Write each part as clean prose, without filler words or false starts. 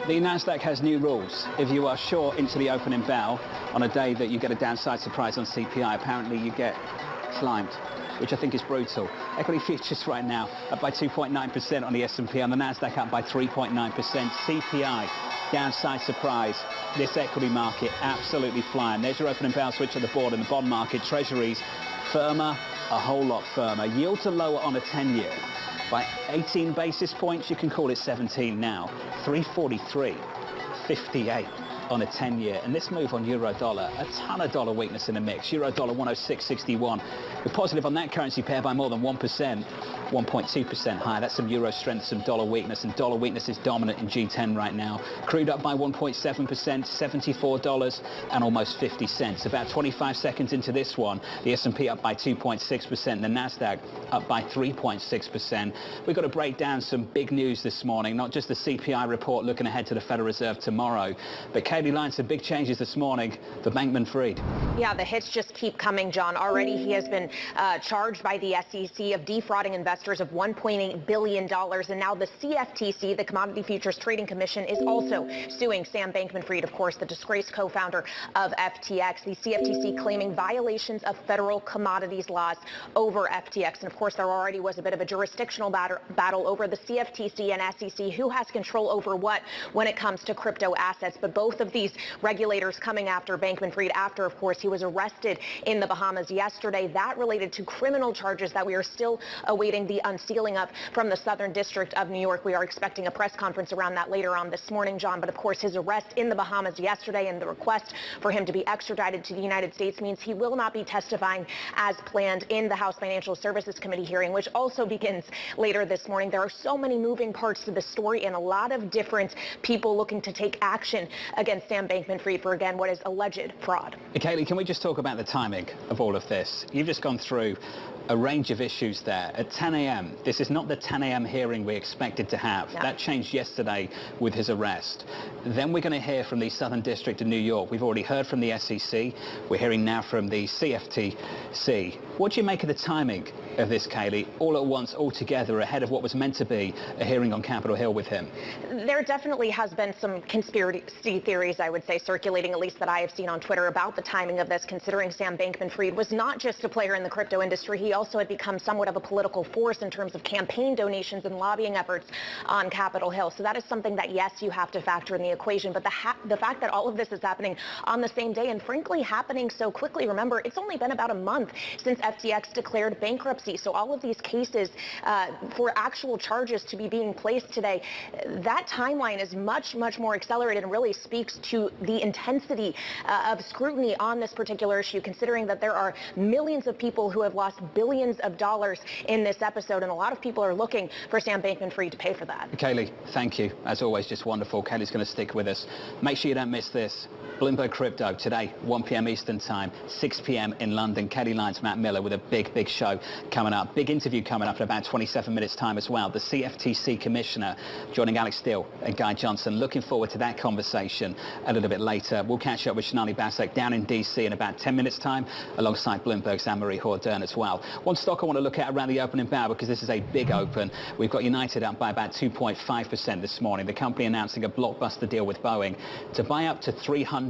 The Nasdaq has new rules. If you are short into the opening bell on a day that you get a downside surprise on CPI, apparently you get slimed, which I think is brutal. Equity futures right now up by 2.9% on the S&P, on the Nasdaq up by 3.9%. CPI, downside surprise. This equity market absolutely flying. There's your opening bell switch at the board in the bond market. Treasuries firmer, a whole lot firmer. Yield to lower on a 10-year. By 18 basis points, you can call it 17 now. 343.58 on a 10-year. And this move on euro dollar, a ton of dollar weakness in the mix. Euro dollar 106.61. We're positive on that currency pair by more than 1%. 1.2% higher. That's some euro strength, some dollar weakness, and dollar weakness is dominant in G10 right now. Crude up by 1.7%, $74 and almost 50 cents. About 25 seconds into this one, the S&P up by 2.6%, the Nasdaq up by 3.6%. We've got to break down some big news this morning, not just the CPI report looking ahead to the Federal Reserve tomorrow, but Katie Lyons, some big changes this morning for Bankman-Fried. Yeah, the hits just keep coming, John. Already he has been charged by the SEC of defrauding investors of $1.8 billion. And now the CFTC, the Commodity Futures Trading Commission, is also suing Sam Bankman-Fried, of course, the disgraced co-founder of FTX. The CFTC claiming violations of federal commodities laws over FTX. And of course, there already was a bit of a jurisdictional battle over the CFTC and SEC, who has control over what when it comes to crypto assets. But both of these regulators coming after Bankman-Fried after, of course, he was arrested in the Bahamas yesterday. That related to criminal charges that we are still awaiting the unsealing of from the Southern District of New York. We are expecting a press conference around that later on this morning, John. But of course, his arrest in the Bahamas yesterday and the request for him to be extradited to the United States means he will not be testifying as planned in the House Financial Services Committee hearing, which also begins later this morning. There are so many moving parts to the story and a lot of different people looking to take action against Sam Bankman-Fried for, again, what is alleged fraud. Kayleigh, can we just talk about the timing of all of this? You've just gone through a range of issues there. At 10 a.m., this is not the 10 a.m. hearing we expected to have. No. That changed yesterday with his arrest. Then we're going to hear from the Southern District of New York. We've already heard from the SEC. We're hearing now from the CFTC. What do you make of the timing of this, Kayleigh, all at once, all together, ahead of what was meant to be a hearing on Capitol Hill with him? There definitely has been some conspiracy theories, I would say, circulating, at least that I have seen on Twitter, about the timing of this, considering Sam Bankman-Fried was not just a player in the crypto industry. He also had become somewhat of a political force in terms of campaign donations and lobbying efforts on Capitol Hill. So that is something that, yes, you have to factor in the equation. But the fact that all of this is happening on the same day and, frankly, happening so quickly. Remember, it's only been about a month since FTX declared bankruptcy. So all of these cases for actual charges to be being placed today, that timeline is much, much more accelerated and really speaks to the intensity of scrutiny on this particular issue, considering that there are millions of people who have lost billions of dollars in this episode, and a lot of people are looking for Sam Bankman-Fried to pay for that. Kayleigh, thank you. As always, just wonderful. Kayleigh's going to stick with us. Make sure you don't miss this. Bloomberg Crypto today, 1 p.m. Eastern Time, 6 p.m. in London. Katie Lyons, Matt Miller with a big show coming up. Big interview coming up in about 27 minutes time as well. The CFTC Commissioner joining Alex Steele and Guy Johnson. Looking forward to that conversation a little bit later. We'll catch up with Sonali Basak down in DC in about 10 minutes time, alongside Bloomberg's Anne-Marie Hordern as well. One stock I want to look at around the opening bell, because this is a big open. We've got United up by about 2.5% this morning. The company announcing a blockbuster deal with Boeing to buy up to 300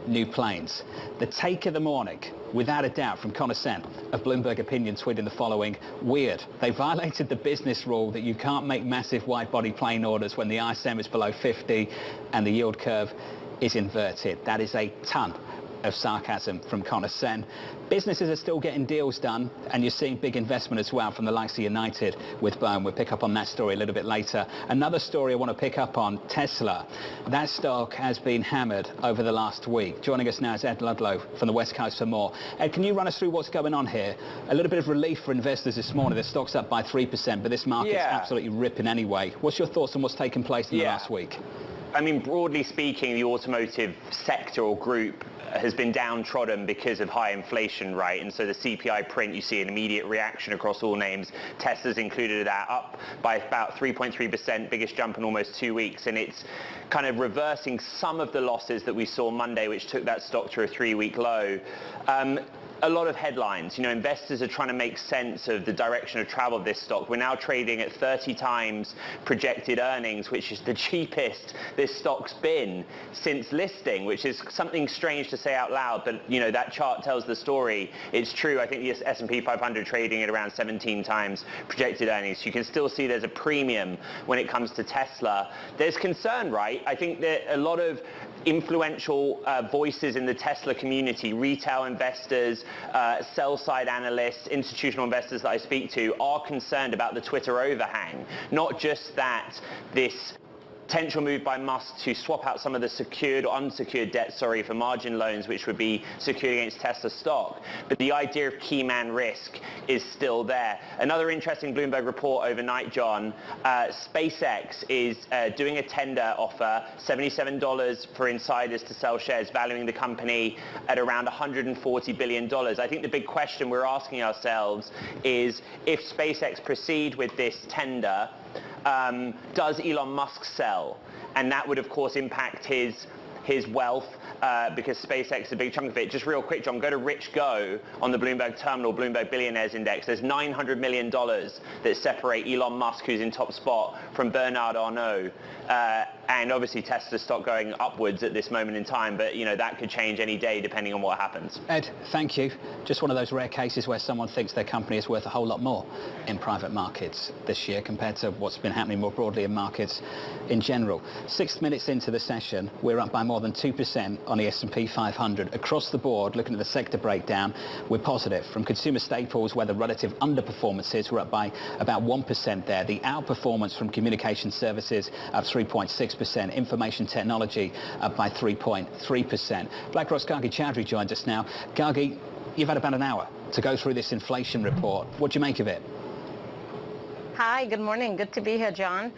new planes. The take of the morning, without a doubt, from Connor Sen of Bloomberg Opinion, tweeting the following: weird. They violated the business rule that you can't make massive wide-body plane orders when the ISM is below 50 and the yield curve is inverted. That is a ton of sarcasm from Connor Sen. Businesses are still getting deals done, and you're seeing big investment as well from the likes of United with Boeing. We'll pick up on that story a little bit later. Another story I want to pick up on, Tesla. That stock has been hammered over the last week. Joining us now is Ed Ludlow from the West Coast for more. Ed, can you run us through what's going on here? A little bit of relief for investors this morning. The stock's up by 3%, but this market's absolutely ripping anyway. What's your thoughts on what's taken place in the last week? I mean, broadly speaking, the automotive sector or group has been downtrodden because of high inflation, right? And so the CPI print, you see an immediate reaction across all names. Tesla's included that, up by about 3.3%, biggest jump in almost 2 weeks. And it's kind of reversing some of the losses that we saw Monday, which took that stock to a 3-week low. a lot of headlines. Investors are trying to make sense of the direction of travel of this stock. We're now trading at 30 times projected earnings, which is the cheapest this stock's been since listing, which is something strange to say out loud, but that chart tells the story. It's true. I think the S&P 500 trading at around 17 times projected earnings. You can still see there's a premium when it comes to Tesla. There's concern, right? I think that a lot of influential voices in the Tesla community, retail investors, sell-side analysts, institutional investors that I speak to are concerned about the Twitter overhang. Not just that this potential move by Musk to swap out some of the secured or unsecured debt, for margin loans, which would be secured against Tesla stock. But the idea of key man risk is still there. Another interesting Bloomberg report overnight, John, SpaceX is doing a tender offer, $77 for insiders to sell shares, valuing the company at around $140 billion. I think the big question we're asking ourselves is, if SpaceX proceed with this tender, does Elon Musk sell? And that would, of course, impact his wealth because SpaceX is a big chunk of it. Just real quick, John, go to Rich Go on the Bloomberg Terminal, Bloomberg Billionaires Index. There's $900 million that separate Elon Musk, who's in top spot, from Bernard Arnault. And obviously Tesla's stock going upwards at this moment in time, but that could change any day depending on what happens. Ed, thank you. Just one of those rare cases where someone thinks their company is worth a whole lot more in private markets this year compared to what's been happening more broadly in markets in general. 6 minutes into the session, we're up by more than 2% on the S&P 500. Across the board, looking at the sector breakdown, we're positive. From consumer staples, where the relative underperformance is, we're up by about 1% there. The outperformance from communication services up 3.6%. Information technology up by 3.3%. BlackRock's Gargi Chaudhry joins us now. Gargi, you've had about an hour to go through this inflation report. What do you make of it? Hi, good morning. Good to be here, John.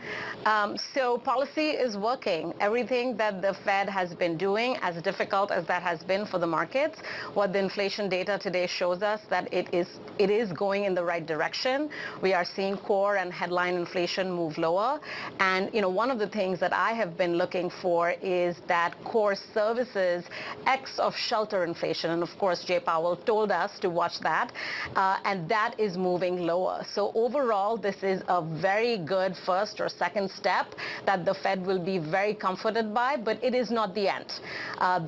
So policy is working. Everything that the Fed has been doing, as difficult as that has been for the markets, what the inflation data today shows us that it is going in the right direction. We are seeing core and headline inflation move lower. And one of the things that I have been looking for is that core services X of shelter inflation. And of course, Jay Powell told us to watch that. And that is moving lower. So overall, this is a very good first or second step that the Fed will be very comforted by, but it is not the end.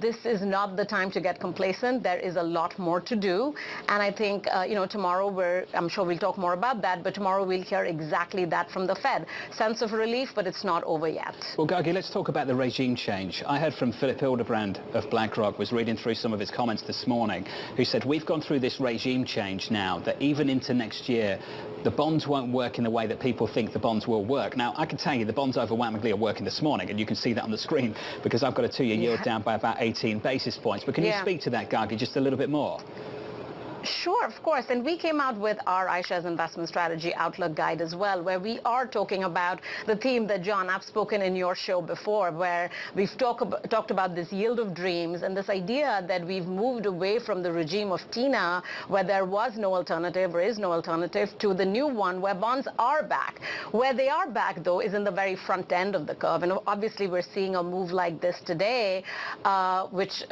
This is not the time to get complacent. There is a lot more to do. And I think, tomorrow I'm sure we'll talk more about that, but tomorrow we'll hear exactly that from the Fed. Sense of relief, but it's not over yet. Well, Gargi, let's talk about the regime change. I heard from Philip Hildebrand of BlackRock, was reading through some of his comments this morning, who said, we've gone through this regime change now that even into next year, the bonds won't work in the way that people think the bonds will work. Now, I can tell you the bonds overwhelmingly are working this morning, and you can see that on the screen because I've got a two-year yield down by about 18 basis points. But can you speak to that, Gargi, just a little bit more? Sure, of course. And we came out with our iShares investment strategy outlook guide as well, where we are talking about the theme that, John, I've spoken in your show before, where we've talked about this yield of dreams and this idea that we've moved away from the regime of TINA, where there was no alternative or is no alternative, to the new one where bonds are back. Where they are back, though, is in the very front end of the curve. And obviously, we're seeing a move like this today, which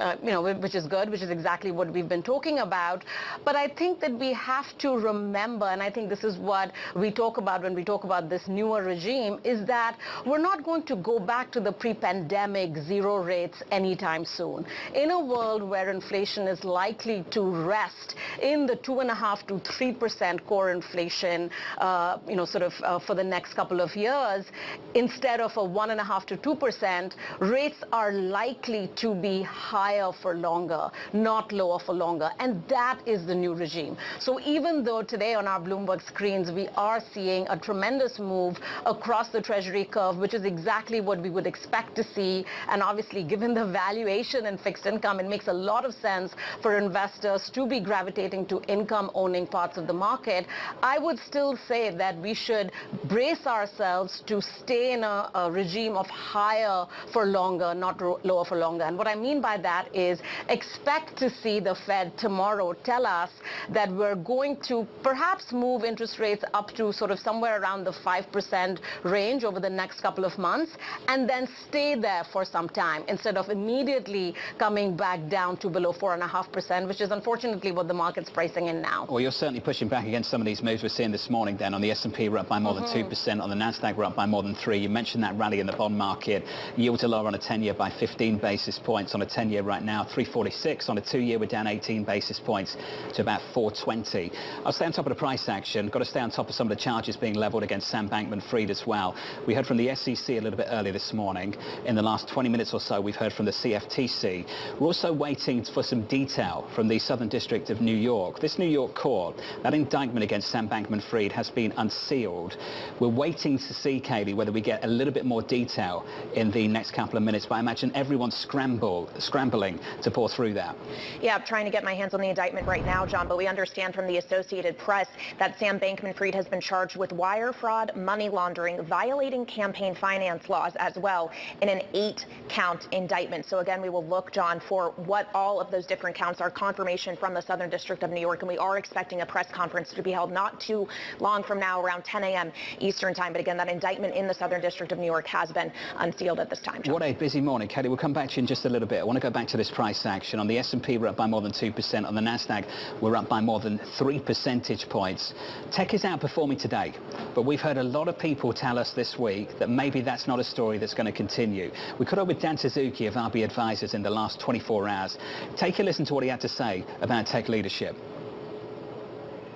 is good, which is exactly what we've been talking about. But I think that we have to remember, and I think this is what we talk about when we talk about this newer regime, is that we're not going to go back to the pre-pandemic zero rates anytime soon. In a world where inflation is likely to rest in the 2.5% to 3% core inflation, for the next couple of years, instead of a 1.5% to 2%, rates are likely to be higher for longer, not lower for longer. And that is the new regime. So even though today on our Bloomberg screens we are seeing a tremendous move across the Treasury curve, which is exactly what we would expect to see, and obviously given the valuation in fixed income, it makes a lot of sense for investors to be gravitating to income-owning parts of the market, I would still say that we should brace ourselves to stay in a regime of higher for longer, not lower for longer. And what I mean by that is expect to see the Fed tomorrow tell us us that we're going to perhaps move interest rates up to sort of somewhere around the 5% range over the next couple of months and then stay there for some time instead of immediately coming back down to below 4.5%, which is unfortunately what the market's pricing in now. Well, you're certainly pushing back against some of these moves we're seeing this morning then. On the S&P, we're up by more than 2%. On the NASDAQ, we're up by more than 3%. You mentioned that rally in the bond market. Yields are lower on a 10-year by 15 basis points. On a 10-year right now, 346. On a 2-year, we're down 18 basis points to about 420. I'll stay on top of the price action. Got to stay on top of some of the charges being leveled against Sam Bankman-Fried as well. We heard from the SEC a little bit earlier this morning. In the last 20 minutes or so, we've heard from the CFTC. We're also waiting for some detail from the Southern District of New York. This New York court, that indictment against Sam Bankman-Fried has been unsealed. We're waiting to see, Kayleigh, whether we get a little bit more detail in the next couple of minutes, but I imagine everyone's scrambling to pour through that. Yeah, I'm trying to get my hands on the indictment right now, John, but we understand from the Associated Press that Sam Bankman-Fried has been charged with wire fraud, money laundering, violating campaign finance laws as well in an 8-count indictment. So again, we will look, John, for what all of those different counts are, confirmation from the Southern District of New York, and we are expecting a press conference to be held not too long from now, around 10 a.m. Eastern time. But again, that indictment in the Southern District of New York has been unsealed at this time, John. What a busy morning, Kayleigh. We'll come back to you in just a little bit. I want to go back to this price action. On the S&P, we're up by more than 2%. On the NASDAQ, we're up by more than 3 percentage points. Tech is outperforming today, but we've heard a lot of people tell us this week that maybe that's not a story that's going to continue. We caught up with Dan Suzuki of RB Advisors in the last 24 hours. Take a listen to what he had to say about tech leadership.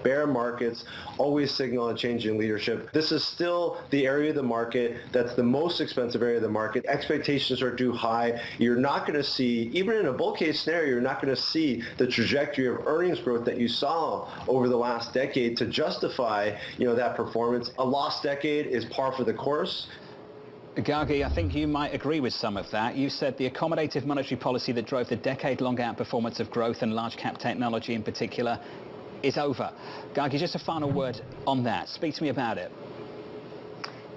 Bear markets always signal a change in leadership. This is still the area of the market that's the most expensive area of the market. Expectations are too high. You're not going to see, even in a bull case scenario, you're not going to see the trajectory of earnings growth that you saw over the last decade to justify, that performance. A lost decade is par for the course. Gargi, I think you might agree with some of that. You said the accommodative monetary policy that drove the decade-long outperformance of growth and large-cap technology in particular is over. Gargi, just a final word on that. Speak to me about it.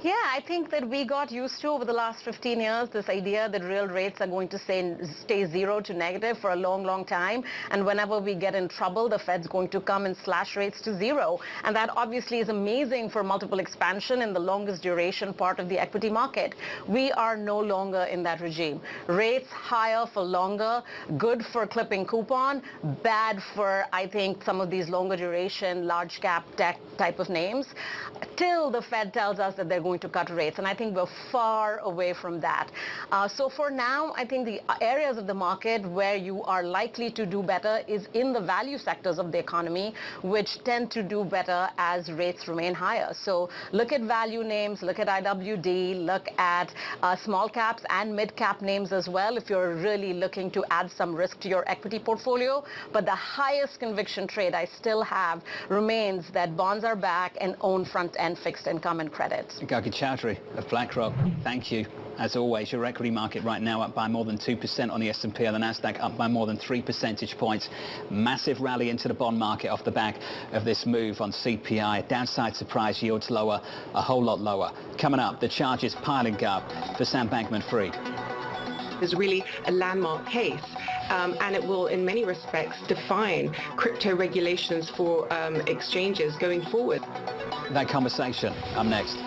Yeah, I think that we got used to over the last 15 years this idea that real rates are going to stay zero to negative for a long, long time. And whenever we get in trouble, the Fed's going to come and slash rates to zero. And that obviously is amazing for multiple expansion in the longest duration part of the equity market. We are no longer in that regime. Rates higher for longer, good for clipping coupon, bad for, I think, some of these longer duration, large cap tech type of names, till the Fed tells us that they're going to cut rates. And I think we're far away from that. So for now, I think the areas of the market where you are likely to do better is in the value sectors of the economy, which tend to do better as rates remain higher. So look at value names, look at IWD, look at small caps and mid cap names as well if you're really looking to add some risk to your equity portfolio. But the highest conviction trade I still have remains that bonds are back and own front-end fixed income and credit. Gargi Chaudhry of BlackRock, thank you. As always, your equity market right now up by more than 2% on the S&P, and the NASDAQ up by more than 3 percentage points. Massive rally into the bond market off the back of this move on CPI. Downside surprise, yields lower, a whole lot lower. Coming up, the charges piling up for Sam Bankman-Fried. Is really a landmark case, and it will in many respects define crypto regulations for exchanges going forward. That conversation up next.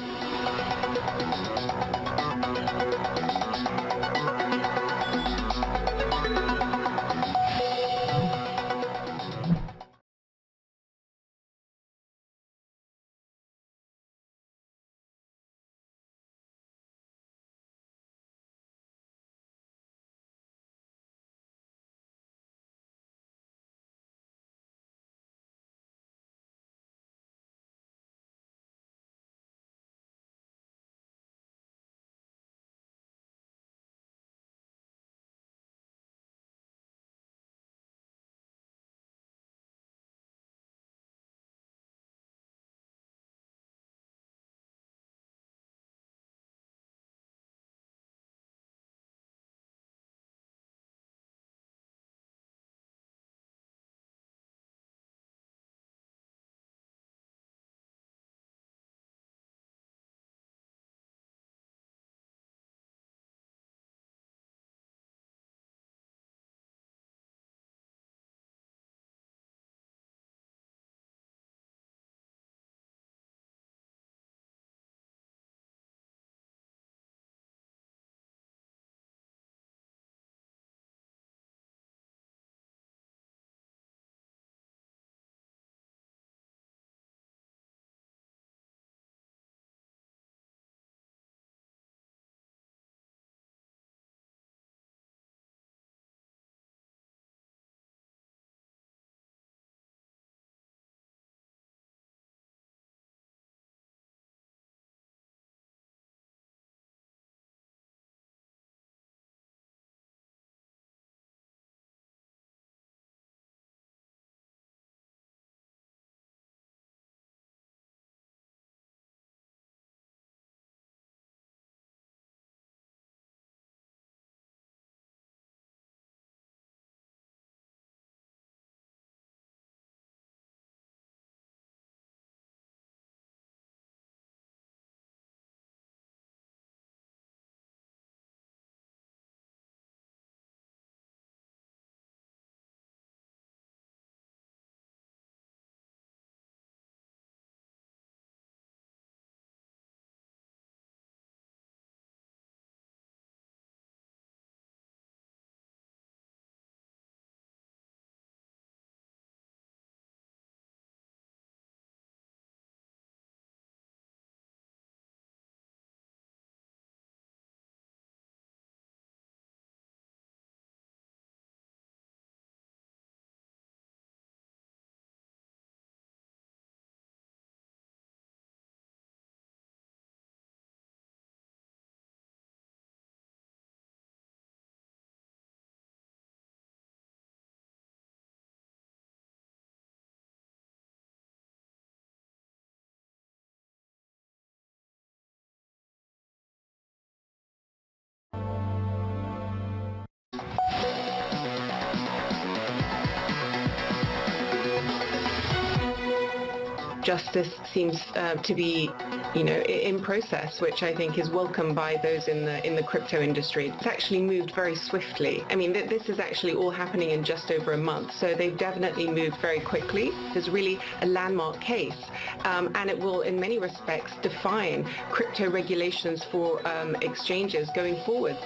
justice seems to be, in process, which I think is welcomed by those in the crypto industry. It's actually moved very swiftly. I mean, this is actually all happening in just over a month, so they've definitely moved very quickly. It's really a landmark case, and it will, in many respects, define crypto regulations for exchanges going forward.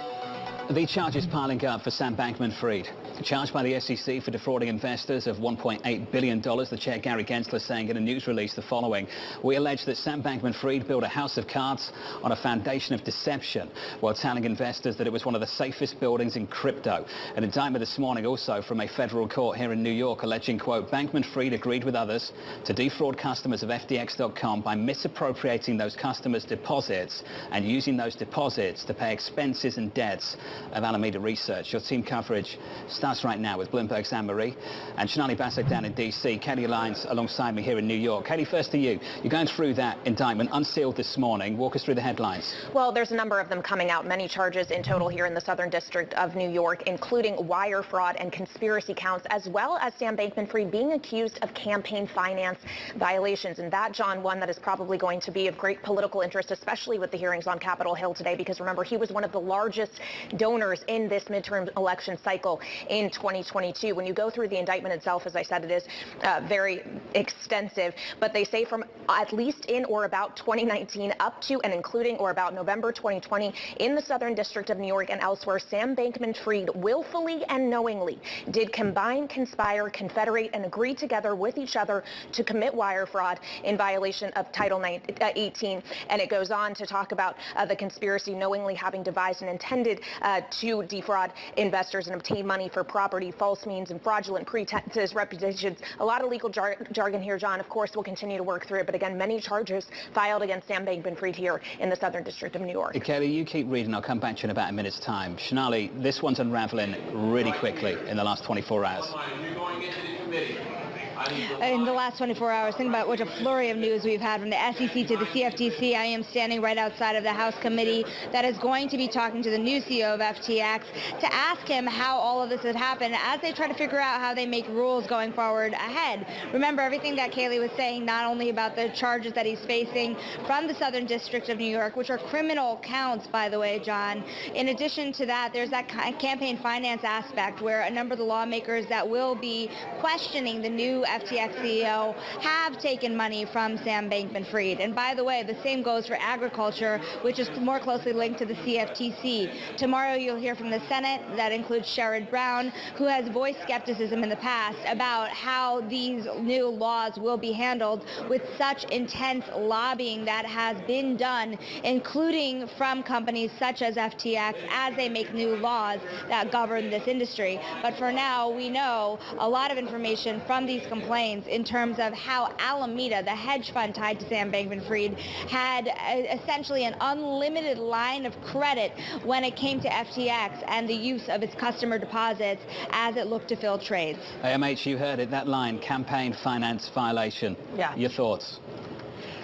The charges piling up for Sam Bankman-Fried. Charged by the SEC for defrauding investors of $1.8 billion, the chair Gary Gensler saying in a news release the following: "We allege that Sam Bankman-Fried built a house of cards on a foundation of deception while telling investors that it was one of the safest buildings in crypto." An indictment this morning also from a federal court here in New York alleging, quote, Bankman-Fried agreed with others to defraud customers of FTX.com by misappropriating those customers' deposits and using those deposits to pay expenses and debts of Alameda Research. Your team coverage starts right now with Bloomberg's Anne-Marie and Shonali Basak down in D.C. Kelly Lyons alongside me here in New York. Kelly, first to you. You're going through that indictment unsealed this morning. Walk us through the headlines. Well, there's a number of them coming out, many charges in total here in the Southern District of New York, including wire fraud and conspiracy counts, as well as Sam Bankman-Fried being accused of campaign finance violations. And that, John, one that is probably going to be of great political interest, especially with the hearings on Capitol Hill today, because remember, he was one of the largest donors in this midterm election cycle in 2022. When you go through the indictment itself, as I said, it is very extensive, but they say from at least in or about 2019 up to and including or about November 2020 in the Southern District of New York and elsewhere, Sam Bankman-Fried willfully and knowingly did combine, conspire, confederate, and agree together with each other to commit wire fraud in violation of Title 18. And it goes on to talk about the conspiracy knowingly having devised and intended to defraud investors and obtain money for property, false means, and fraudulent pretenses, reputations. A lot of legal jargon here, John. Of course, we'll continue to work through it. But again, many charges filed against Sam Bankman-Fried here in the Southern District of New York. Kelly, you keep reading. I'll come back to you in about a minute's time. Shonali, this one's unraveling really quickly in the last 24 hours. In the last 24 hours, think about what a flurry of news we've had from the SEC to the CFTC. I am standing right outside of the House committee that is going to be talking to the new CEO of FTX to ask him how all of this has happened as they try to figure out how they make rules going forward ahead. Remember everything that Kayleigh was saying, not only about the charges that he's facing from the Southern District of New York, which are criminal counts, by the way, John. In addition to that, there's that campaign finance aspect where a number of the lawmakers that will be questioning the new FTX CEO have taken money from Sam Bankman-Fried. And by the way, the same goes for agriculture, which is more closely linked to the CFTC. Tomorrow you'll hear from the Senate. That includes Sherrod Brown, who has voiced skepticism in the past about how these new laws will be handled with such intense lobbying that has been done, including from companies such as FTX as they make new laws that govern this industry. But for now, we know a lot of information from these complaints in terms of how Alameda, the hedge fund tied to Sam Bankman-Fried, had essentially an unlimited line of credit when it came to FTX and the use of its customer deposits as it looked to fill trades. AMH, you heard it, that line, campaign finance violation. Yeah. Your thoughts?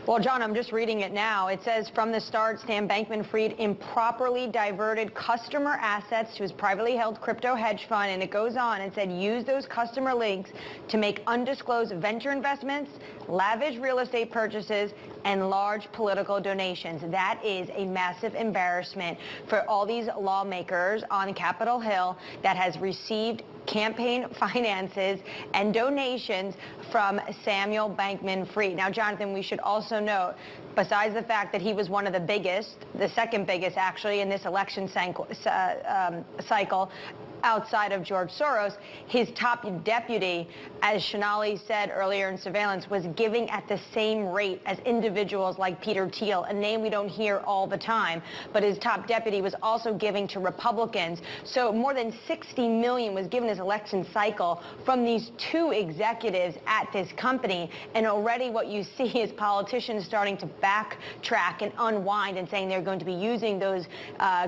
Well, John, I'm just reading it now. It says, from the start, Sam Bankman-Fried improperly diverted customer assets to his privately held crypto hedge fund, and it goes on and said, use those customer links to make undisclosed venture investments, lavish real estate purchases, and large political donations. That is a massive embarrassment for all these lawmakers on Capitol Hill that has received campaign finances and donations from Samuel Bankman-Fried. Now, Jonathan, we should also note, besides the fact that he was one of the biggest, the second biggest actually in this election cycle, outside of George Soros, his top deputy, as Shonali said earlier in surveillance, was giving at the same rate as individuals like Peter Thiel, a name we don't hear all the time, but his top deputy was also giving to Republicans. So more than $60 million was given this election cycle from these two executives at this company. And already what you see is politicians starting to backtrack and unwind and saying they're going to be using those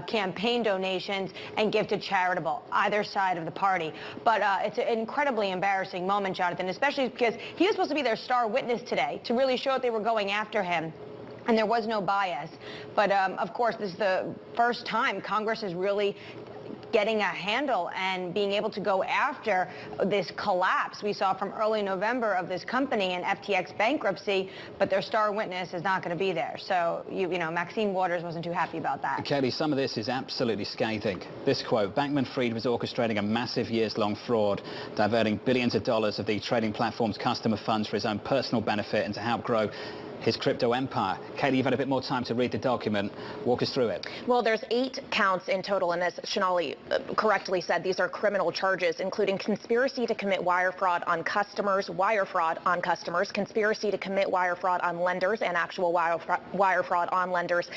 campaign donations and give to charitable, either side of the party. But it's an incredibly embarrassing moment, Jonathan, especially because he was supposed to be their star witness today to really show that they were going after him. And there was no bias. But of course, this is the first time Congress has really getting a handle and being able to go after this collapse we saw from early November of this company and FTX bankruptcy, but their star witness is not going to be there. So, you know, Maxine Waters wasn't too happy about that. Kelly, some of this is absolutely scathing. This quote, Bankman-Fried was orchestrating a massive years-long fraud, diverting billions of dollars of the trading platform's customer funds for his own personal benefit and to help grow his crypto empire. Katie, you've had a bit more time to read the document. Walk us through it. Well, there's 8 counts in total, and as Sonali correctly said, these are criminal charges, including conspiracy to commit wire fraud on customers, conspiracy to commit wire fraud on lenders and actual wire fraud on lenders,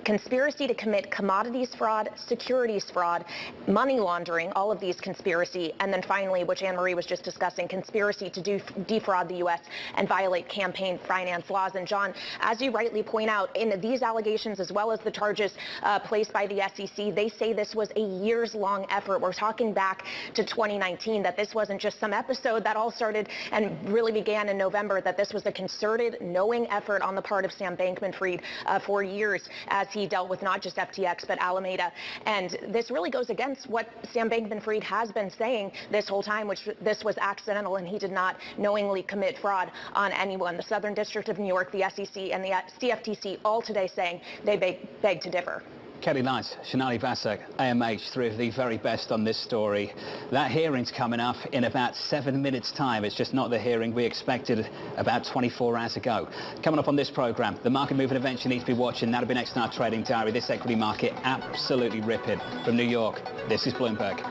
conspiracy to commit commodities fraud, securities fraud, money laundering, all of these conspiracy, and then finally, which Anne-Marie was just discussing, conspiracy to defraud the U.S. and violate campaign finance laws. And John, as you rightly point out, in these allegations as well as the charges placed by the SEC, they say this was a years-long effort. We're talking back to 2019, that this wasn't just some episode that all started and really began in November, that this was a concerted, knowing effort on the part of Sam Bankman-Fried for years as he dealt with not just FTX but Alameda. And this really goes against what Sam Bankman-Fried has been saying this whole time, which this was accidental and he did not knowingly commit fraud on anyone. The Southern District of New York, the SEC, and the CFTC all today saying they beg to differ. Kelly Lights, Sonali Basak, AMH, 3 of the very best on this story. That hearing's coming up in about 7 minutes' time. It's just not the hearing we expected about 24 hours ago. Coming up on this program, the market moving events you need to be watching. That'll be next in our trading diary. This equity market absolutely ripping. From New York, this is Bloomberg.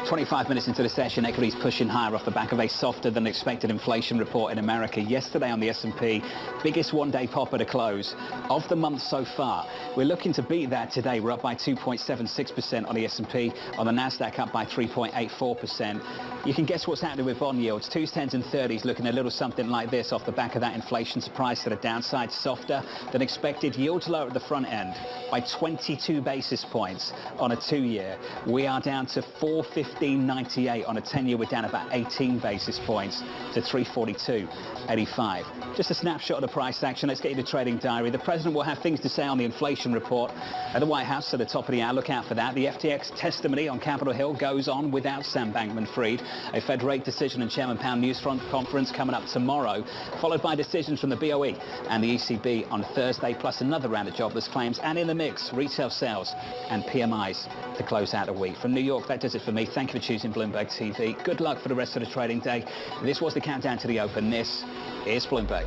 25 minutes into the session, equities pushing higher off the back of a softer than expected inflation report in America. Yesterday on the S&P, biggest one-day pop at a close of the month so far. We're looking to beat that today. We're up by 2.76% on the S&P, on the Nasdaq up by 3.84%. You can guess what's happening with bond yields. 2s, 10s and 30s looking a little something like this off the back of that inflation surprise to the downside, softer than expected. Yields lower at the front end by 22 basis points on a 2-year. We are down to 415.98 on a 10-year. We're down about 18 basis points to 342.85. Just a snapshot of the price action. Let's get you the trading diary. The president will have things to say on the inflation report at the White House at the top of the hour. Look out for that. The FTX testimony on Capitol Hill goes on without Sam Bankman-Fried. A Fed rate decision and Chairman Powell news conference coming up tomorrow, followed by decisions from the BOE and the ECB on Thursday, plus another round of jobless claims, and in the mix, retail sales and PMIs to close out the week. From New York, that does it for me. Thank you. Thank you for choosing Bloomberg TV. Good luck for the rest of the trading day. This was the countdown to the open. This is Bloomberg.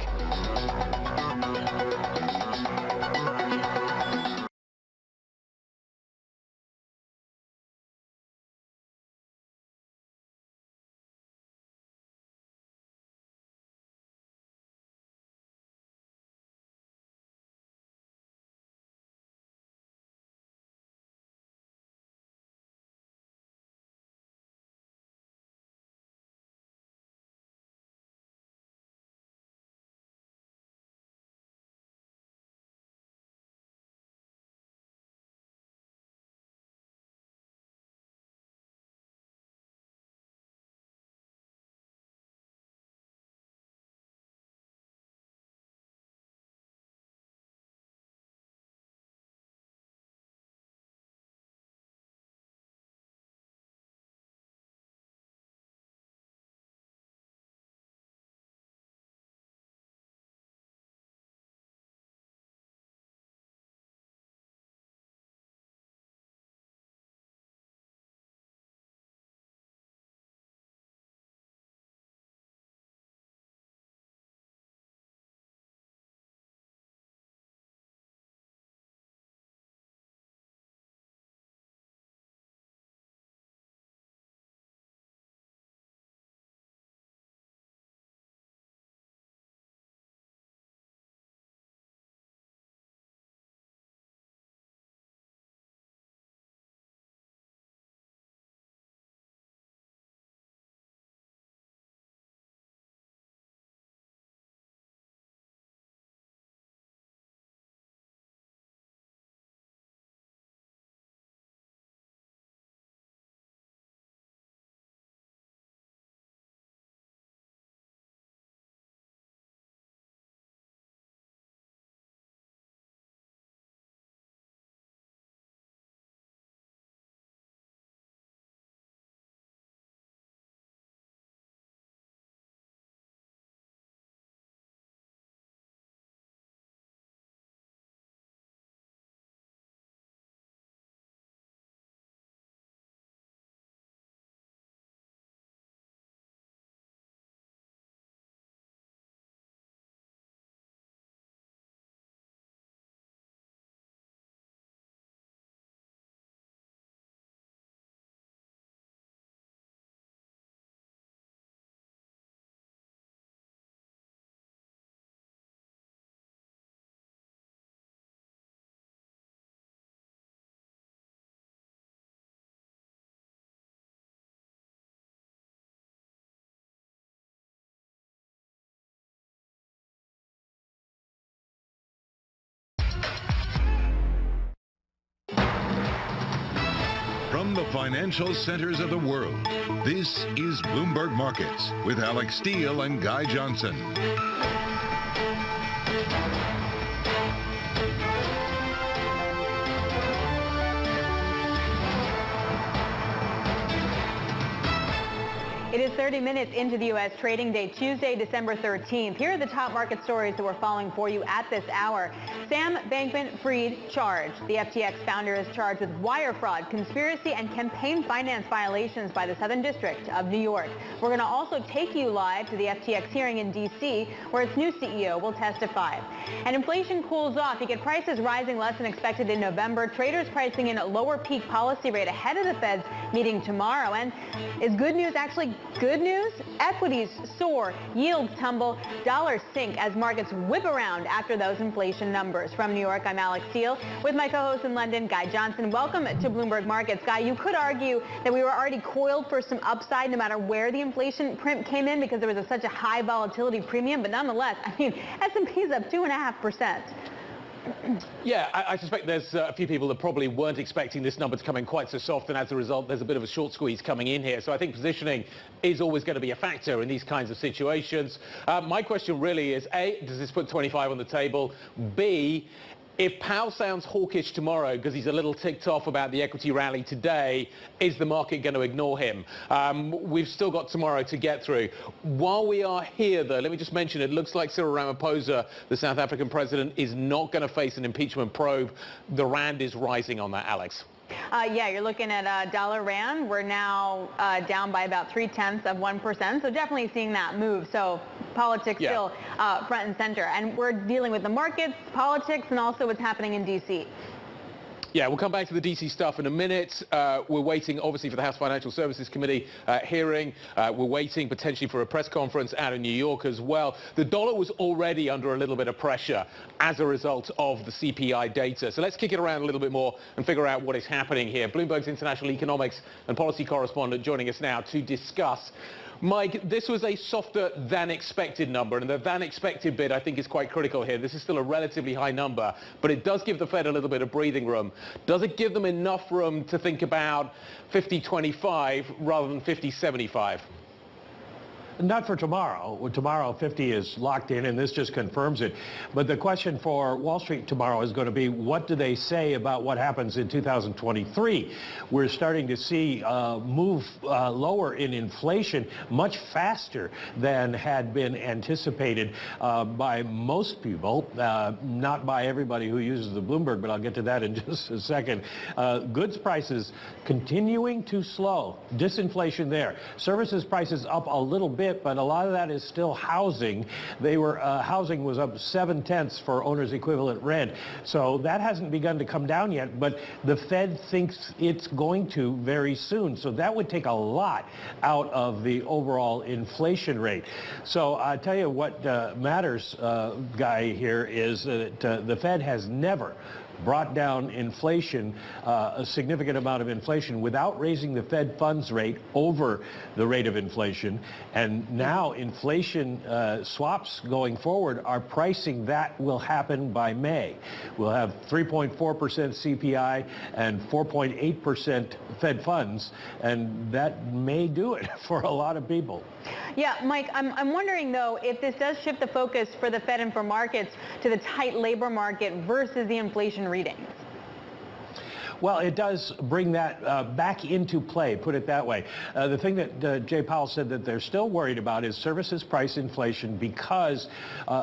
From the financial centers of the world, this is Bloomberg Markets with Alex Steele and Guy Johnson. It is 30 minutes into the U.S. trading day, Tuesday, December 13th. Here are the top market stories that we're following for you at this hour. Sam Bankman-Fried charged. The FTX founder is charged with wire fraud, conspiracy, and campaign finance violations by the Southern District of New York. We're going to also take you live to the FTX hearing in D.C., where its new CEO will testify. And inflation cools off. You get prices rising less than expected in November. Traders pricing in a lower peak policy rate ahead of the Fed's meeting tomorrow. And is good news actually good news? Equities soar, yields tumble, dollars sink as markets whip around after those inflation numbers. From New York, I'm Alex Steele with my co-host in London, Guy Johnson. Welcome to Bloomberg Markets. Guy, you could argue that we were already coiled for some upside no matter where the inflation print came in because there was such a high volatility premium, but nonetheless, I mean, S&P's up 2.5%. Yeah, I suspect there's a few people that probably weren't expecting this number to come in quite so soft, and as a result, there's a bit of a short squeeze coming in here. So I think positioning is always going to be a factor in these kinds of situations. My question really is, A, does this put 25 on the table? B, if Powell sounds hawkish tomorrow because he's a little ticked off about the equity rally today, is the market going to ignore him? We've still got tomorrow to get through. While we are here, though, let me just mention, it looks like Cyril Ramaphosa, the South African president, is not going to face an impeachment probe. The rand is rising on that, Alex. Yeah, you're looking at dollar rand. We're now down by about 0.3%, so definitely seeing that move. So politics still front and center, and we're dealing with the markets, politics, and also what's happening in D.C. Yeah, we'll come back to the DC stuff in a minute. We're waiting, obviously, for the House Financial Services Committee hearing. We're waiting potentially for a press conference out in New York as well. The dollar was already under a little bit of pressure as a result of the CPI data. So let's kick it around a little bit more and figure out what is happening here. Bloomberg's international economics and policy correspondent joining us now to discuss. Mike, this was a softer than expected number, and the than expected bit I think is quite critical here. This is still a relatively high number, but it does give the Fed a little bit of breathing room. Does it give them enough room to think about 50-25 rather than 50-75? Not for tomorrow. Tomorrow 50 is locked in, and this just confirms it. But the question for Wall Street tomorrow is going to be, what do they say about what happens in 2023? We're starting to see move lower in inflation much faster than had been anticipated by most people, not by everybody who uses the Bloomberg, but I'll get to that in just a second. Goods prices continuing to slow. Disinflation there. Services prices up a little bit, but a lot of that is still housing. Housing was up 0.7 for owner's equivalent rent. So that hasn't begun to come down yet, but the Fed thinks it's going to very soon. So that would take a lot out of the overall inflation rate. So I tell you what matters, Guy, here is that the Fed has never brought down inflation, a significant amount of inflation, without raising the Fed funds rate over the rate of inflation. And now inflation swaps going forward are pricing that will happen by May. We'll have 3.4% CPI and 4.8% Fed funds, and that may do it for a lot of people. Yeah, Mike, I'm wondering, though, if this does shift the focus for the Fed and for markets to the tight labor market versus the inflation readings. Well, it does bring that back into play, put it that way. The thing that Jay Powell said that they're still worried about is services price inflation, because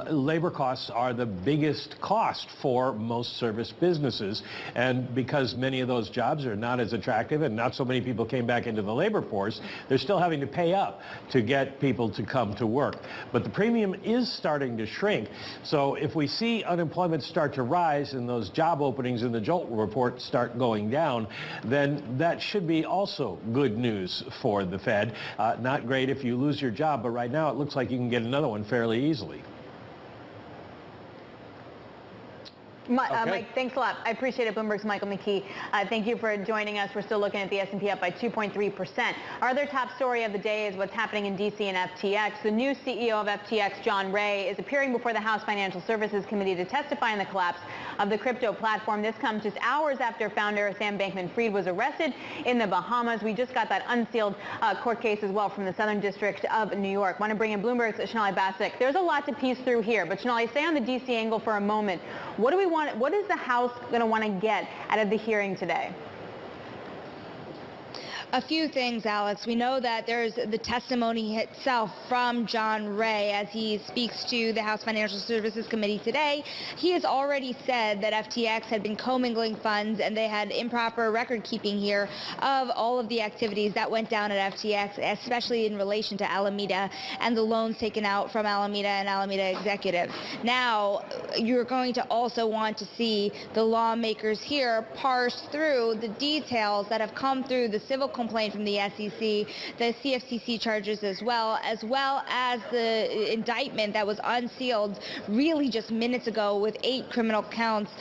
labor costs are the biggest cost for most service businesses. And because many of those jobs are not as attractive and not so many people came back into the labor force, they're still having to pay up to get people to come to work. But the premium is starting to shrink. So if we see unemployment start to rise and those job openings in the JOLT report start going down, then that should be also good news for the Fed. Not great if you lose your job, but right now it looks like you can get another one fairly easily. Mike, thanks a lot. I appreciate it. Bloomberg's Michael McKee. Thank you for joining us. We're still looking at the S&P up by 2.3%. Our other top story of the day is what's happening in D.C. and FTX. The new CEO of FTX, John Ray, is appearing before the House Financial Services Committee to testify on the collapse of the crypto platform. This comes just hours after founder Sam Bankman-Fried was arrested in the Bahamas. We just got that unsealed court case as well from the Southern District of New York. Want to bring in Bloomberg's Sonali Basak. There's a lot to piece through here, but Sonali, stay on the D.C. angle for a moment. What do we want? What is the House going to want to get out of the hearing today? A few things, Alex. We know that there's the testimony itself from John Ray as he speaks to the House Financial Services Committee today. He has already said that FTX had been commingling funds and they had improper record keeping here of all of the activities that went down at FTX, especially in relation to Alameda and the loans taken out from Alameda and Alameda executives. Now, you're going to also want to see the lawmakers here parse through the details that have come through the civil complaint from the SEC, the CFTC charges as well as the indictment that was unsealed really just minutes ago with 8 criminal counts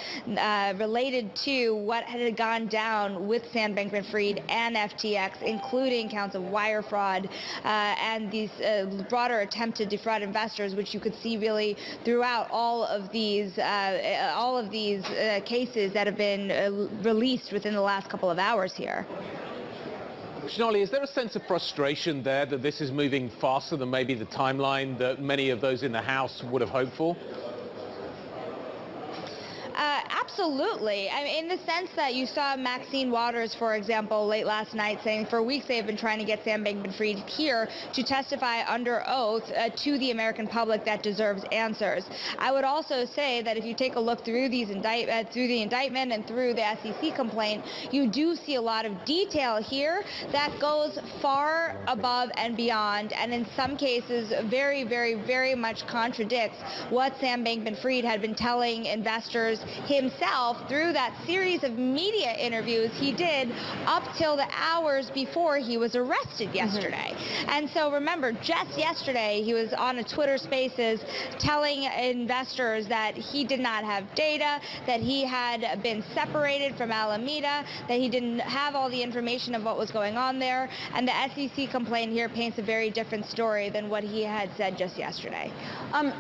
related to what had gone down with Sam Bankman-Fried and FTX, including counts of wire fraud and these broader attempt to defraud investors, which you could see really throughout all of these cases that have been released within the last couple of hours here. Sonali, is there a sense of frustration there that this is moving faster than maybe the timeline that many of those in the House would have hoped for? Absolutely. I mean, in the sense that you saw Maxine Waters, for example, late last night saying for weeks they have been trying to get Sam Bankman-Fried here to testify under oath to the American public that deserves answers. I would also say that if you take a look through these through the indictment and through the SEC complaint, you do see a lot of detail here that goes far above and beyond, and in some cases very, very, very much contradicts what Sam Bankman-Fried had been telling investors himself through that series of media interviews he did up till the hours before he was arrested yesterday. And so remember, just yesterday he was on a Twitter Spaces telling investors that he did not have data, that he had been separated from Alameda, that he didn't have all the information of what was going on there, and the SEC complaint here paints a very different story than what he had said just yesterday.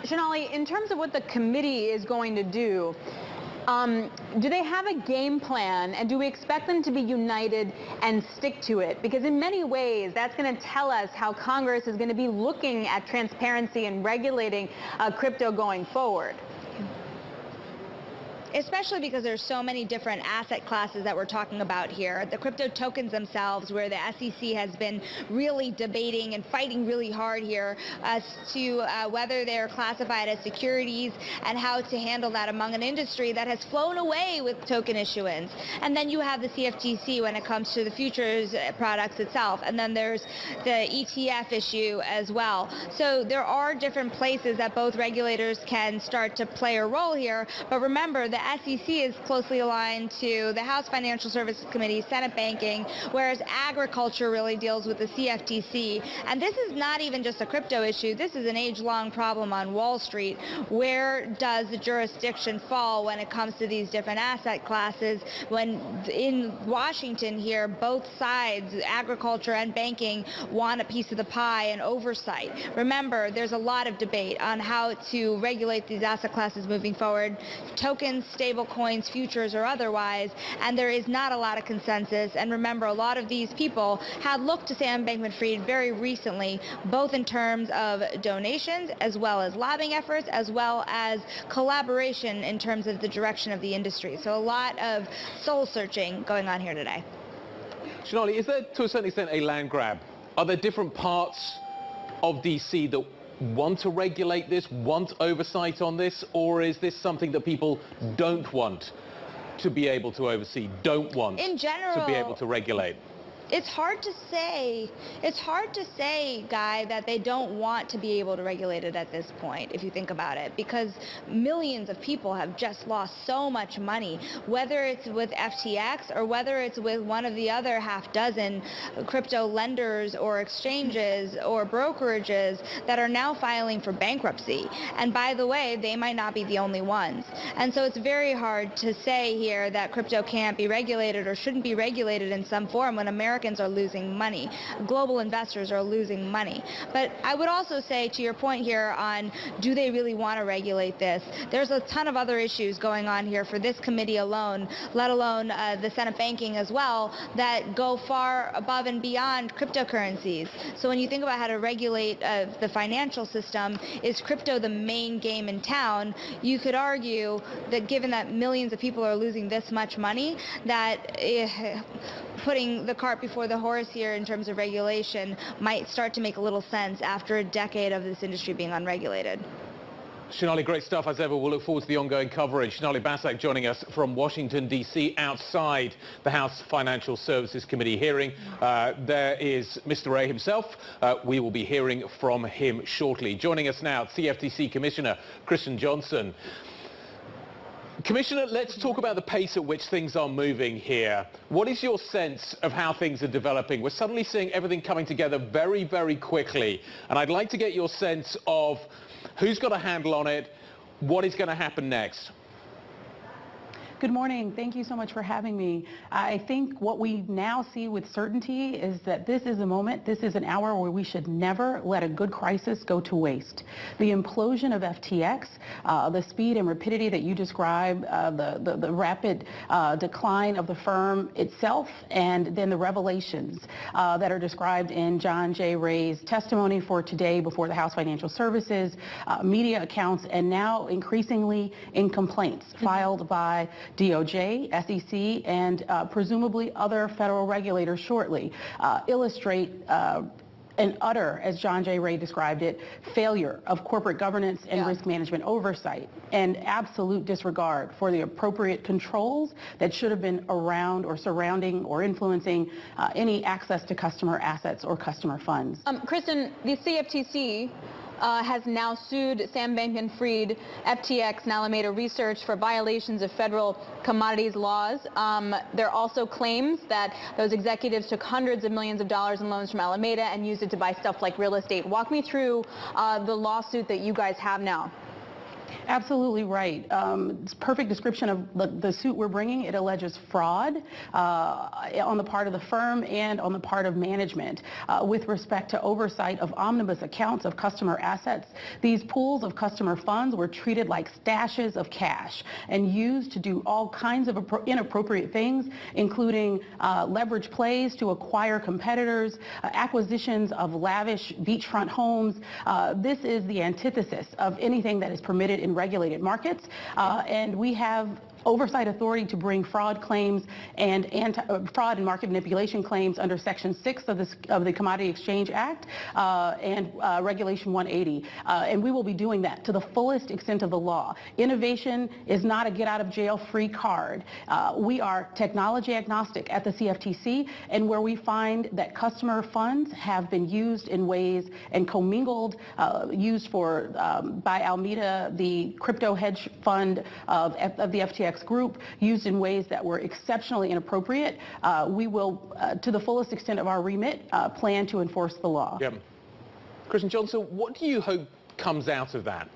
Sonali, in terms of what the committee is going to do, do they have a game plan, and do we expect them to be united and stick to it? Because in many ways, that's going to tell us how Congress is going to be looking at transparency and regulating crypto going forward. Especially because there's so many different asset classes that we're talking about here. The crypto tokens themselves, where the SEC has been really debating and fighting really hard here as to whether they're classified as securities and how to handle that among an industry that has flown away with token issuance. And then you have the CFTC when it comes to the futures products itself. And then there's the ETF issue as well. So there are different places that both regulators can start to play a role here. But remember, the SEC is closely aligned to the House Financial Services Committee, Senate Banking, whereas agriculture really deals with the CFTC. And this is not even just a crypto issue. This is an age-long problem on Wall Street. Where does the jurisdiction fall when it comes to these different asset classes? When in Washington here, both sides, agriculture and banking, want a piece of the pie and oversight. Remember, there's a lot of debate on how to regulate these asset classes moving forward. Tokens, stable coins, futures, or otherwise, and there is not a lot of consensus. And remember, a lot of these people had looked to Sam Bankman-Fried very recently, both in terms of donations, as well as lobbying efforts, as well as collaboration in terms of the direction of the industry. So a lot of soul searching going on here today. Sonali, is there to a certain extent a land grab? Are there different parts of DC that want to regulate this, want oversight on this, or is this something that people don't want to be able to oversee, don't want in general, to be able to regulate? It's hard to say. It's hard to say, Guy, that they don't want to be able to regulate it at this point, if you think about it, because millions of people have just lost so much money, whether it's with FTX or whether it's with one of the other half dozen crypto lenders or exchanges or brokerages that are now filing for bankruptcy. And by the way, they might not be the only ones. And so it's very hard to say here that crypto can't be regulated or shouldn't be regulated in some form when Americans are losing money. Global investors are losing money. But I would also say, to your point here on do they really want to regulate this, there's a ton of other issues going on here for this committee alone, let alone the Senate Banking as well, that go far above and beyond cryptocurrencies. So when you think about how to regulate the financial system, is crypto the main game in town? You could argue that given that millions of people are losing this much money, that putting the cart before the horse here in terms of regulation might start to make a little sense after a decade of this industry being unregulated. Sonali, great stuff as ever. We'll look forward to the ongoing coverage. Sonali Basak joining us from Washington, D.C., outside the House Financial Services Committee hearing. There is Mr. Ray himself. We will be hearing from him shortly. Joining us now, CFTC Commissioner Kristen Johnson. Commissioner, let's talk about the pace at which things are moving here. What is your sense of how things are developing? We're suddenly seeing everything coming together very, very quickly. And I'd like to get your sense of who's got a handle on it, what is going to happen next. Good morning. Thank you so much for having me. I think what we now see with certainty is that this is a moment, this is an hour where we should never let a good crisis go to waste. The implosion of FTX, the speed and rapidity that you describe, the rapid decline of the firm itself, and then the revelations that are described in John J. Ray's testimony for today before the House Financial Services, media accounts, and now increasingly in complaints filed by DOJ, SEC, and presumably other federal regulators shortly, illustrate an utter, as John J. Ray described it, failure of corporate governance and risk management oversight, and absolute disregard for the appropriate controls that should have been around or surrounding or influencing any access to customer assets or customer funds. Kristen, the CFTC has now sued Sam Bankman-Fried, FTX, and Alameda Research for violations of federal commodities laws. There are also claims that those executives took hundreds of millions of dollars in loans from Alameda and used it to buy stuff like real estate. Walk me through the lawsuit that you guys have now. Absolutely right. It's a perfect description of the suit we're bringing. It alleges fraud on the part of the firm and on the part of management with respect to oversight of omnibus accounts of customer assets. These pools of customer funds were treated like stashes of cash and used to do all kinds of inappropriate things, including leverage plays to acquire competitors, acquisitions of lavish beachfront homes. This is the antithesis of anything that is permitted in regulated markets, and we have oversight authority to bring fraud claims and fraud and market manipulation claims under Section 6 of the Commodity Exchange Act and Regulation 180. And we will be doing that to the fullest extent of the law. Innovation is not a get-out-of-jail-free card. We are technology agnostic at the CFTC, and where we find that customer funds have been used in ways and commingled, used for by Alameda, the crypto hedge fund of the FTX group, used in ways that were exceptionally inappropriate, we will, to the fullest extent of our remit, plan to enforce the law. Yep. Kristen Johnson, what do you hope comes out of that?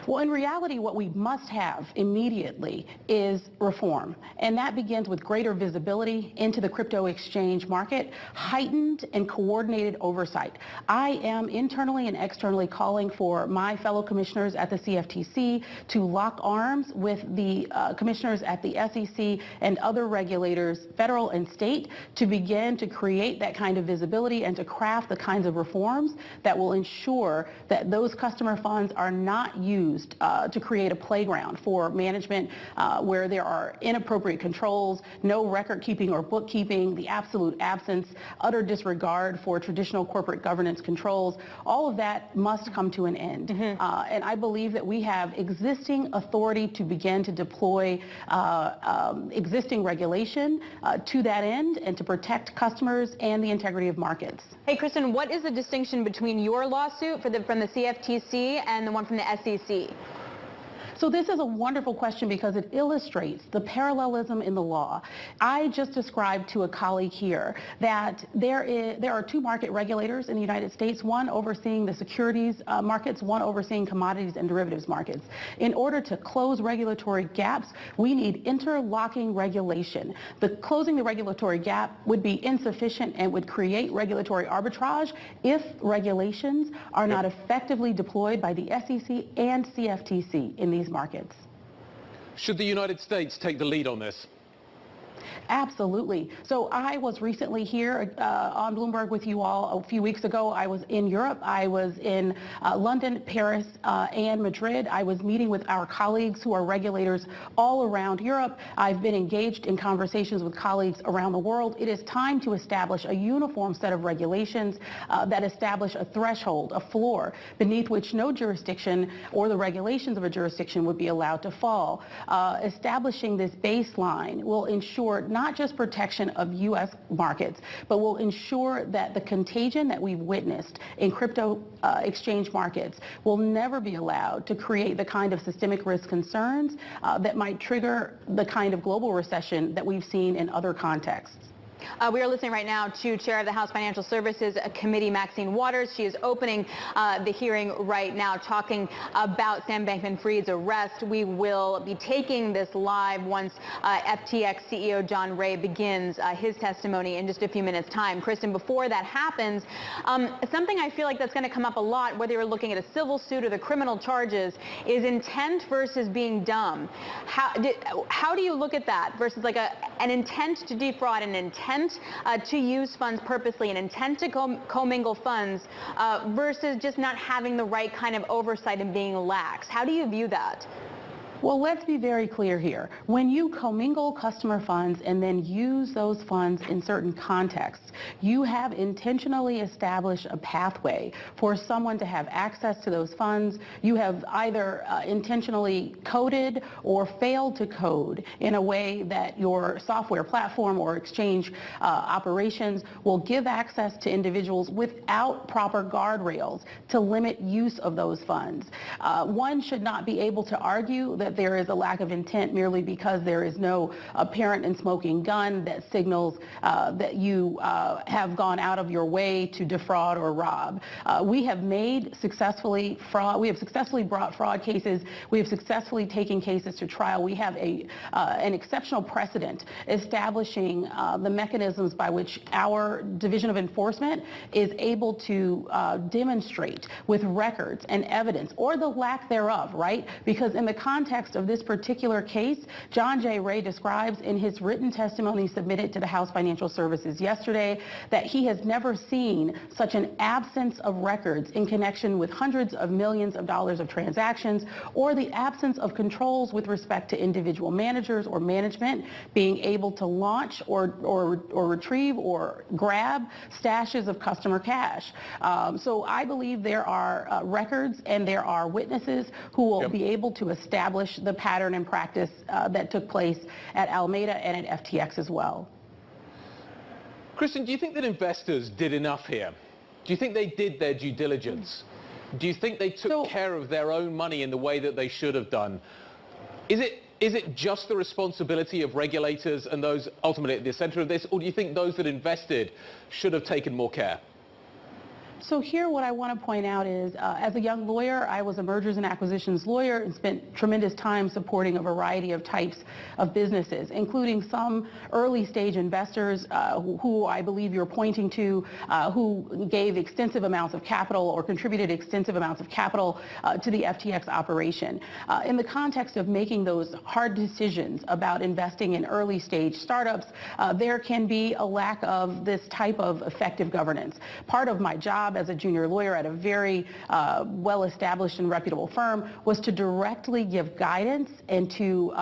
Well, in reality, what we must have immediately is reform, and that begins with greater visibility into the crypto exchange market, heightened and coordinated oversight. I am internally and externally calling for my fellow commissioners at the CFTC to lock arms with the commissioners at the SEC and other regulators, federal and state, to begin to create that kind of visibility and to craft the kinds of reforms that will ensure that those customer funds are not used to create a playground for management where there are inappropriate controls, no record keeping or bookkeeping, the absolute absence, utter disregard for traditional corporate governance controls. All of that must come to an end. And I believe that we have existing authority to begin to deploy existing regulation to that end and to protect customers and the integrity of markets. Hey, Kristen, what is the distinction between your lawsuit from the CFTC and the one from the SEC? So this is a wonderful question because it illustrates the parallelism in the law. I just described to a colleague here that there are two market regulators in the United States, one overseeing the securities markets, one overseeing commodities and derivatives markets. In order to close regulatory gaps, we need interlocking regulation. Closing the regulatory gap would be insufficient and would create regulatory arbitrage if regulations are not effectively deployed by the SEC and CFTC in these markets. Should the United States take the lead on this? Absolutely. So I was recently here on Bloomberg with you all a few weeks ago. I was in Europe. I was in London, Paris, and Madrid. I was meeting with our colleagues who are regulators all around Europe. I've been engaged in conversations with colleagues around the world. It is time to establish a uniform set of regulations that establish a threshold, a floor, beneath which no jurisdiction or the regulations of a jurisdiction would be allowed to fall. Establishing this baseline will ensure not just protection of U.S. markets, but will ensure that the contagion that we've witnessed in crypto exchange markets will never be allowed to create the kind of systemic risk concerns that might trigger the kind of global recession that we've seen in other contexts. We are listening right now to Chair of the House Financial Services Committee, Maxine Waters. She is opening the hearing right now, talking about Sam Bankman-Fried's arrest. We will be taking this live once FTX CEO John Ray begins his testimony in just a few minutes' time. Kristen, before that happens, something I feel like that's going to come up a lot, whether you're looking at a civil suit or the criminal charges, is intent versus being dumb. How do you look at that versus like an intent to defraud, an intent to use funds purposely, an intent to commingle funds versus just not having the right kind of oversight and being lax? How do you view that? Well, let's be very clear here. When you commingle customer funds and then use those funds in certain contexts, you have intentionally established a pathway for someone to have access to those funds. You have either intentionally coded or failed to code in a way that your software platform or exchange operations will give access to individuals without proper guardrails to limit use of those funds. One should not be able to argue that there is a lack of intent merely because there is no apparent and smoking gun that signals that you have gone out of your way to defraud or rob. We have successfully brought fraud cases. We have successfully taken cases to trial. We have an exceptional precedent establishing the mechanisms by which our Division of Enforcement is able to demonstrate with records and evidence, or the lack thereof, right? Because in the context of this particular case, John J. Ray describes in his written testimony submitted to the House Financial Services yesterday that he has never seen such an absence of records in connection with hundreds of millions of dollars of transactions, or the absence of controls with respect to individual managers or management being able to launch or retrieve or grab stashes of customer cash. So I believe there are records and there are witnesses who will be able to establish the pattern and practice that took place at Alameda and at FTX as well. Kristen, do you think that investors did enough here? Do you think they did their due diligence? Do you think they took care of their own money in the way that they should have done? Is it just the responsibility of regulators and those ultimately at the center of this, or do you think those that invested should have taken more care? So here what I want to point out is, as a young lawyer, I was a mergers and acquisitions lawyer and spent tremendous time supporting a variety of types of businesses, including some early stage investors who I believe you're pointing to, who gave extensive amounts of capital or contributed extensive amounts of capital to the FTX operation. In the context of making those hard decisions about investing in early stage startups, there can be a lack of this type of effective governance. Part of my job as a junior lawyer at a very well-established and reputable firm was to directly give guidance and to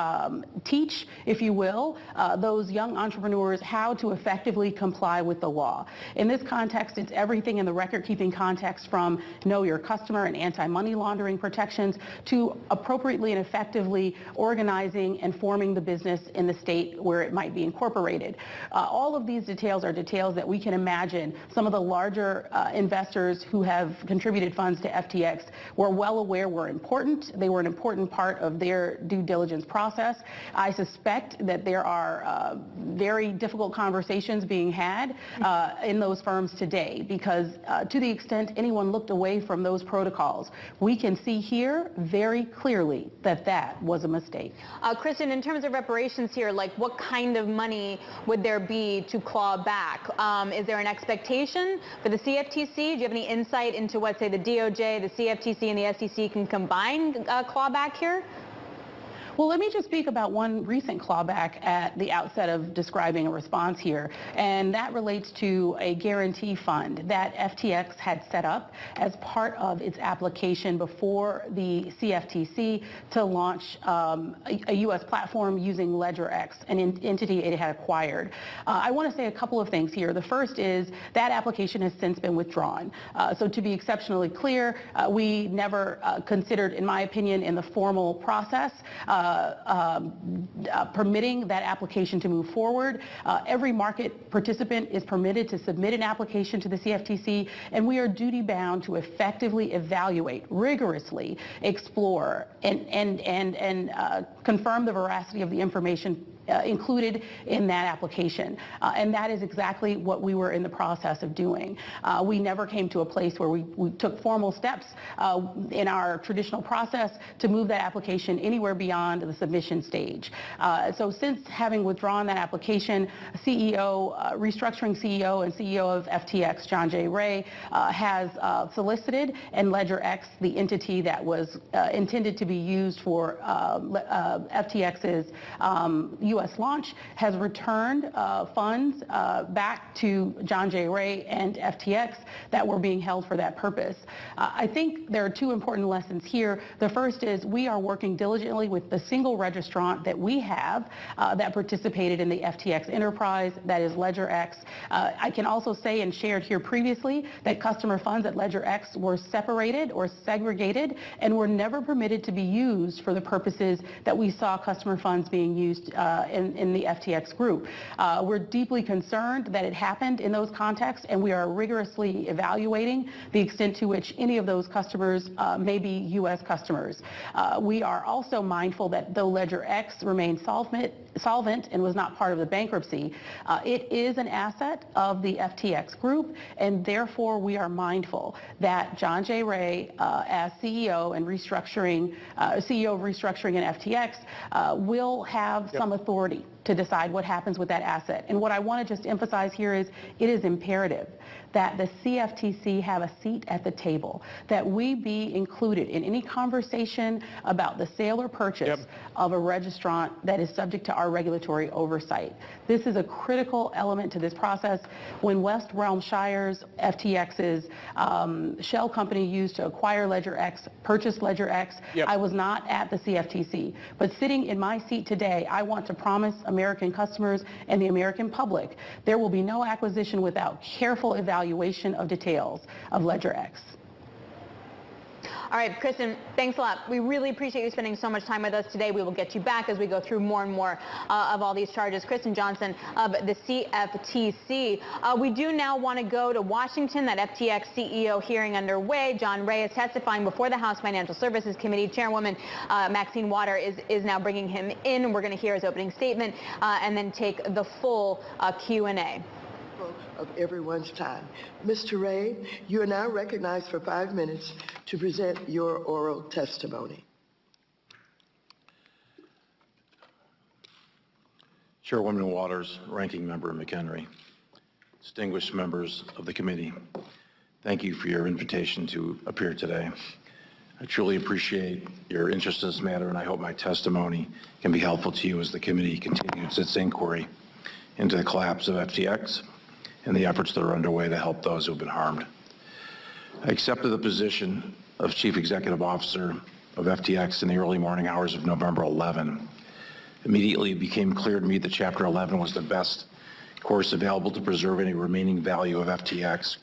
teach, if you will, those young entrepreneurs how to effectively comply with the law. In this context, it's everything in the record-keeping context from know your customer and anti-money laundering protections to appropriately and effectively organizing and forming the business in the state where it might be incorporated. All of these details are details that we can imagine some of the larger investors who have contributed funds to FTX were well aware were important. They were an important part of their due diligence process. I suspect that there are very difficult conversations being had in those firms today because to the extent anyone looked away from those protocols, we can see here very clearly that that was a mistake. Kristen, in terms of reparations here, like what kind of money would there be to claw back? Is there an expectation for the CFTC? Do you have any insight into what, say, the DOJ, the CFTC, and the SEC can combine clawback here? Well, let me just speak about one recent clawback at the outset of describing a response here, and that relates to a guarantee fund that FTX had set up as part of its application before the CFTC to launch a U.S. platform using LedgerX, an entity it had acquired. I want to say a couple of things here. The first is that application has since been withdrawn. So to be exceptionally clear, we never considered, in my opinion, in the formal process, permitting that application to move forward. Every market participant is permitted to submit an application to the CFTC, and we are duty-bound to effectively evaluate, rigorously explore, and confirm the veracity of the information included in that application. And that is exactly what we were in the process of doing. We never came to a place where we took formal steps in our traditional process to move that application anywhere beyond the submission stage. So since having withdrawn that application, restructuring CEO and CEO of FTX, John J. Ray, has solicited, and LedgerX, the entity that was intended to be used for FTX's U.S. launch, has returned funds back to John J. Ray and FTX that were being held for that purpose. I think there are two important lessons here. The first is we are working diligently with the single registrant that we have that participated in the FTX enterprise, that is LedgerX. I can also say and shared here previously that customer funds at LedgerX were separated or segregated and were never permitted to be used for the purposes that we saw customer funds being used in the FTX group. We're deeply concerned that it happened in those contexts, and we are rigorously evaluating the extent to which any of those customers may be U.S. customers. We are also mindful that though LedgerX remains solvent and was not part of the bankruptcy, it is an asset of the FTX group, and therefore we are mindful that John J. Ray, as CEO of restructuring in FTX, will have some authority to decide what happens with that asset. And what I want to just emphasize here is it is imperative that the CFTC have a seat at the table, that we be included in any conversation about the sale or purchase of a registrant that is subject to our regulatory oversight. This is a critical element to this process. When West Realmshire's, FTX's shell company used to acquire LedgerX, purchased LedgerX, I was not at the CFTC. But sitting in my seat today, I want to promise American customers and the American public there will be no acquisition without careful evaluation of details of LedgerX. All right, Kristen, thanks a lot. We really appreciate you spending so much time with us today. We will get you back as we go through more and more of all these charges. Kristen Johnson of the CFTC. We do now want to go to Washington, that FTX CEO hearing underway. John Ray is testifying before the House Financial Services Committee. Chairwoman Maxine Waters is now bringing him in. We're going to hear his opening statement and then take the full Q&A. Of everyone's time. Mr. Ray, you are now recognized for 5 minutes to present your oral testimony. Chairwoman Waters, Ranking Member McHenry, distinguished members of the committee, thank you for your invitation to appear today. I truly appreciate your interest in this matter, and I hope my testimony can be helpful to you as the committee continues its inquiry into the collapse of FTX and the efforts that are underway to help those who have been harmed. I accepted the position of Chief Executive Officer of FTX in the early morning hours of November 11. Immediately it became clear to me that Chapter 11 was the best course available to preserve any remaining value of FTX.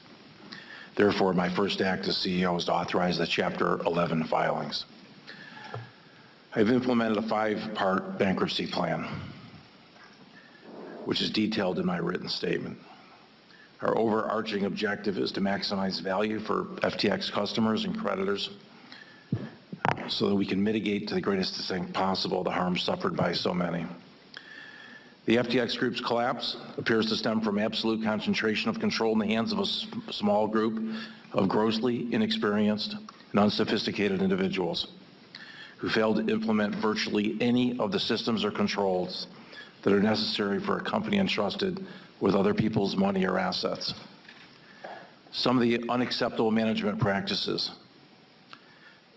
Therefore, my first act as CEO was to authorize the Chapter 11 filings. I've implemented a 5-part bankruptcy plan, which is detailed in my written statement. Our overarching objective is to maximize value for FTX customers and creditors so that we can mitigate to the greatest extent possible the harm suffered by so many. The FTX Group's collapse appears to stem from absolute concentration of control in the hands of a small group of grossly inexperienced and unsophisticated individuals who failed to implement virtually any of the systems or controls that are necessary for a company entrusted with other people's money or assets. Some of the unacceptable management practices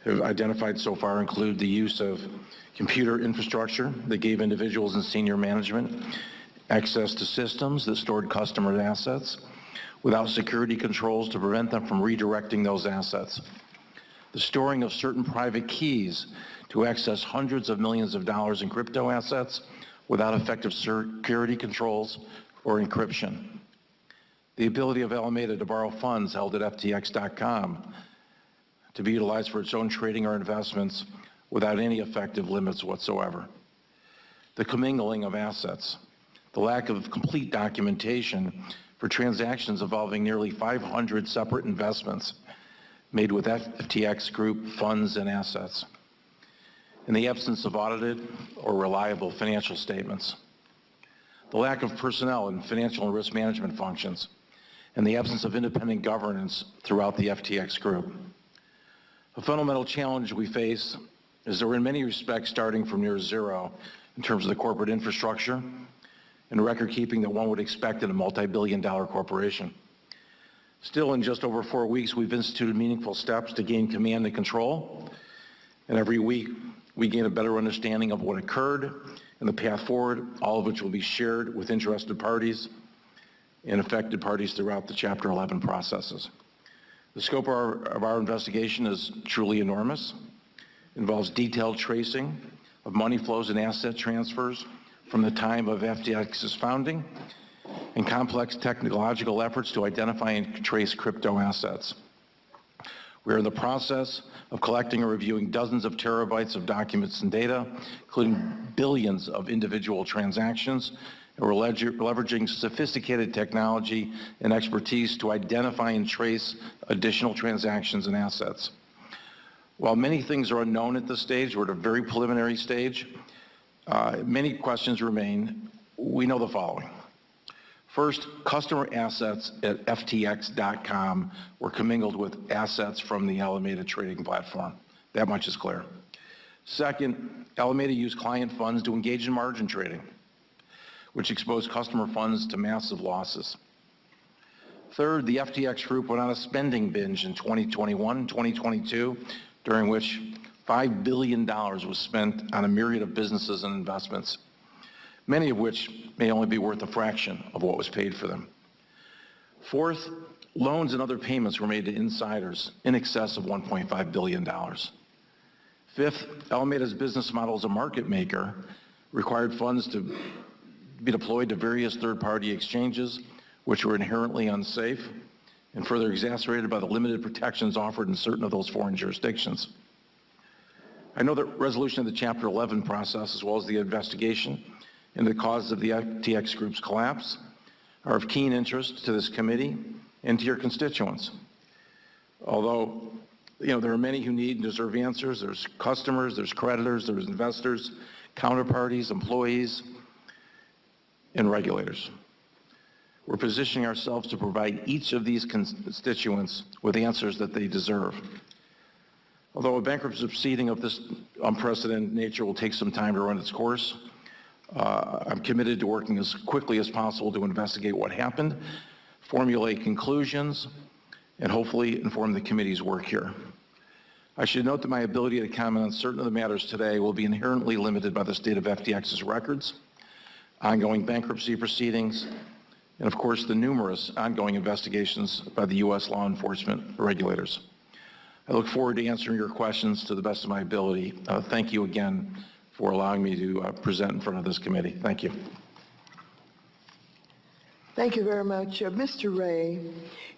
have identified so far include the use of computer infrastructure that gave individuals in senior management access to systems that stored customer assets without security controls to prevent them from redirecting those assets. The storing of certain private keys to access hundreds of millions of dollars in crypto assets without effective security controls or encryption. The ability of Alameda to borrow funds held at FTX.com to be utilized for its own trading or investments without any effective limits whatsoever. The commingling of assets. The lack of complete documentation for transactions involving nearly 500 separate investments made with FTX Group funds and assets. In the absence of audited or reliable financial statements. The lack of personnel in financial and risk management functions, and the absence of independent governance throughout the FTX Group. A fundamental challenge we face is that we're in many respects starting from near zero in terms of the corporate infrastructure and record keeping that one would expect in a multi-billion-dollar corporation. Still, in just over 4 weeks, we've instituted meaningful steps to gain command and control, and every week we gain a better understanding of what occurred and the path forward, all of which will be shared with interested parties and affected parties throughout the Chapter 11 processes. The scope of our investigation is truly enormous. It involves detailed tracing of money flows and asset transfers from the time of FTX's founding and complex technological efforts to identify and trace crypto assets. We are in the process of collecting and reviewing dozens of terabytes of documents and data, including billions of individual transactions, and we're leveraging sophisticated technology and expertise to identify and trace additional transactions and assets. While many things are unknown at this stage, we're at a very preliminary stage, many questions remain. We know the following. First, customer assets at FTX.com were commingled with assets from the Alameda trading platform. That much is clear. Second, Alameda used client funds to engage in margin trading, which exposed customer funds to massive losses. Third, the FTX group went on a spending binge in 2021 and 2022, during which $5 billion was spent on a myriad of businesses and investments, many of which may only be worth a fraction of what was paid for them. Fourth, loans and other payments were made to insiders in excess of $1.5 billion. Fifth, Alameda's business model as a market maker required funds to be deployed to various third-party exchanges, which were inherently unsafe and further exacerbated by the limited protections offered in certain of those foreign jurisdictions. I know that resolution of the Chapter 11 process, as well as the investigation into the causes of the FTX Group's collapse, are of keen interest to this committee and to your constituents. Although, there are many who need and deserve answers. There's customers, there's creditors, there's investors, counterparties, employees, and regulators. We're positioning ourselves to provide each of these constituents with answers that they deserve. Although a bankruptcy proceeding of this unprecedented nature will take some time to run its course, I'm committed to working as quickly as possible to investigate what happened, formulate conclusions, and hopefully inform the committee's work here. I should note that my ability to comment on certain of the matters today will be inherently limited by the state of FTX's records, ongoing bankruptcy proceedings, and of course the numerous ongoing investigations by the U.S. law enforcement regulators. I look forward to answering your questions to the best of my ability. Thank you again for allowing me to present in front of this committee. Thank you. Thank you very much. Mr. Ray,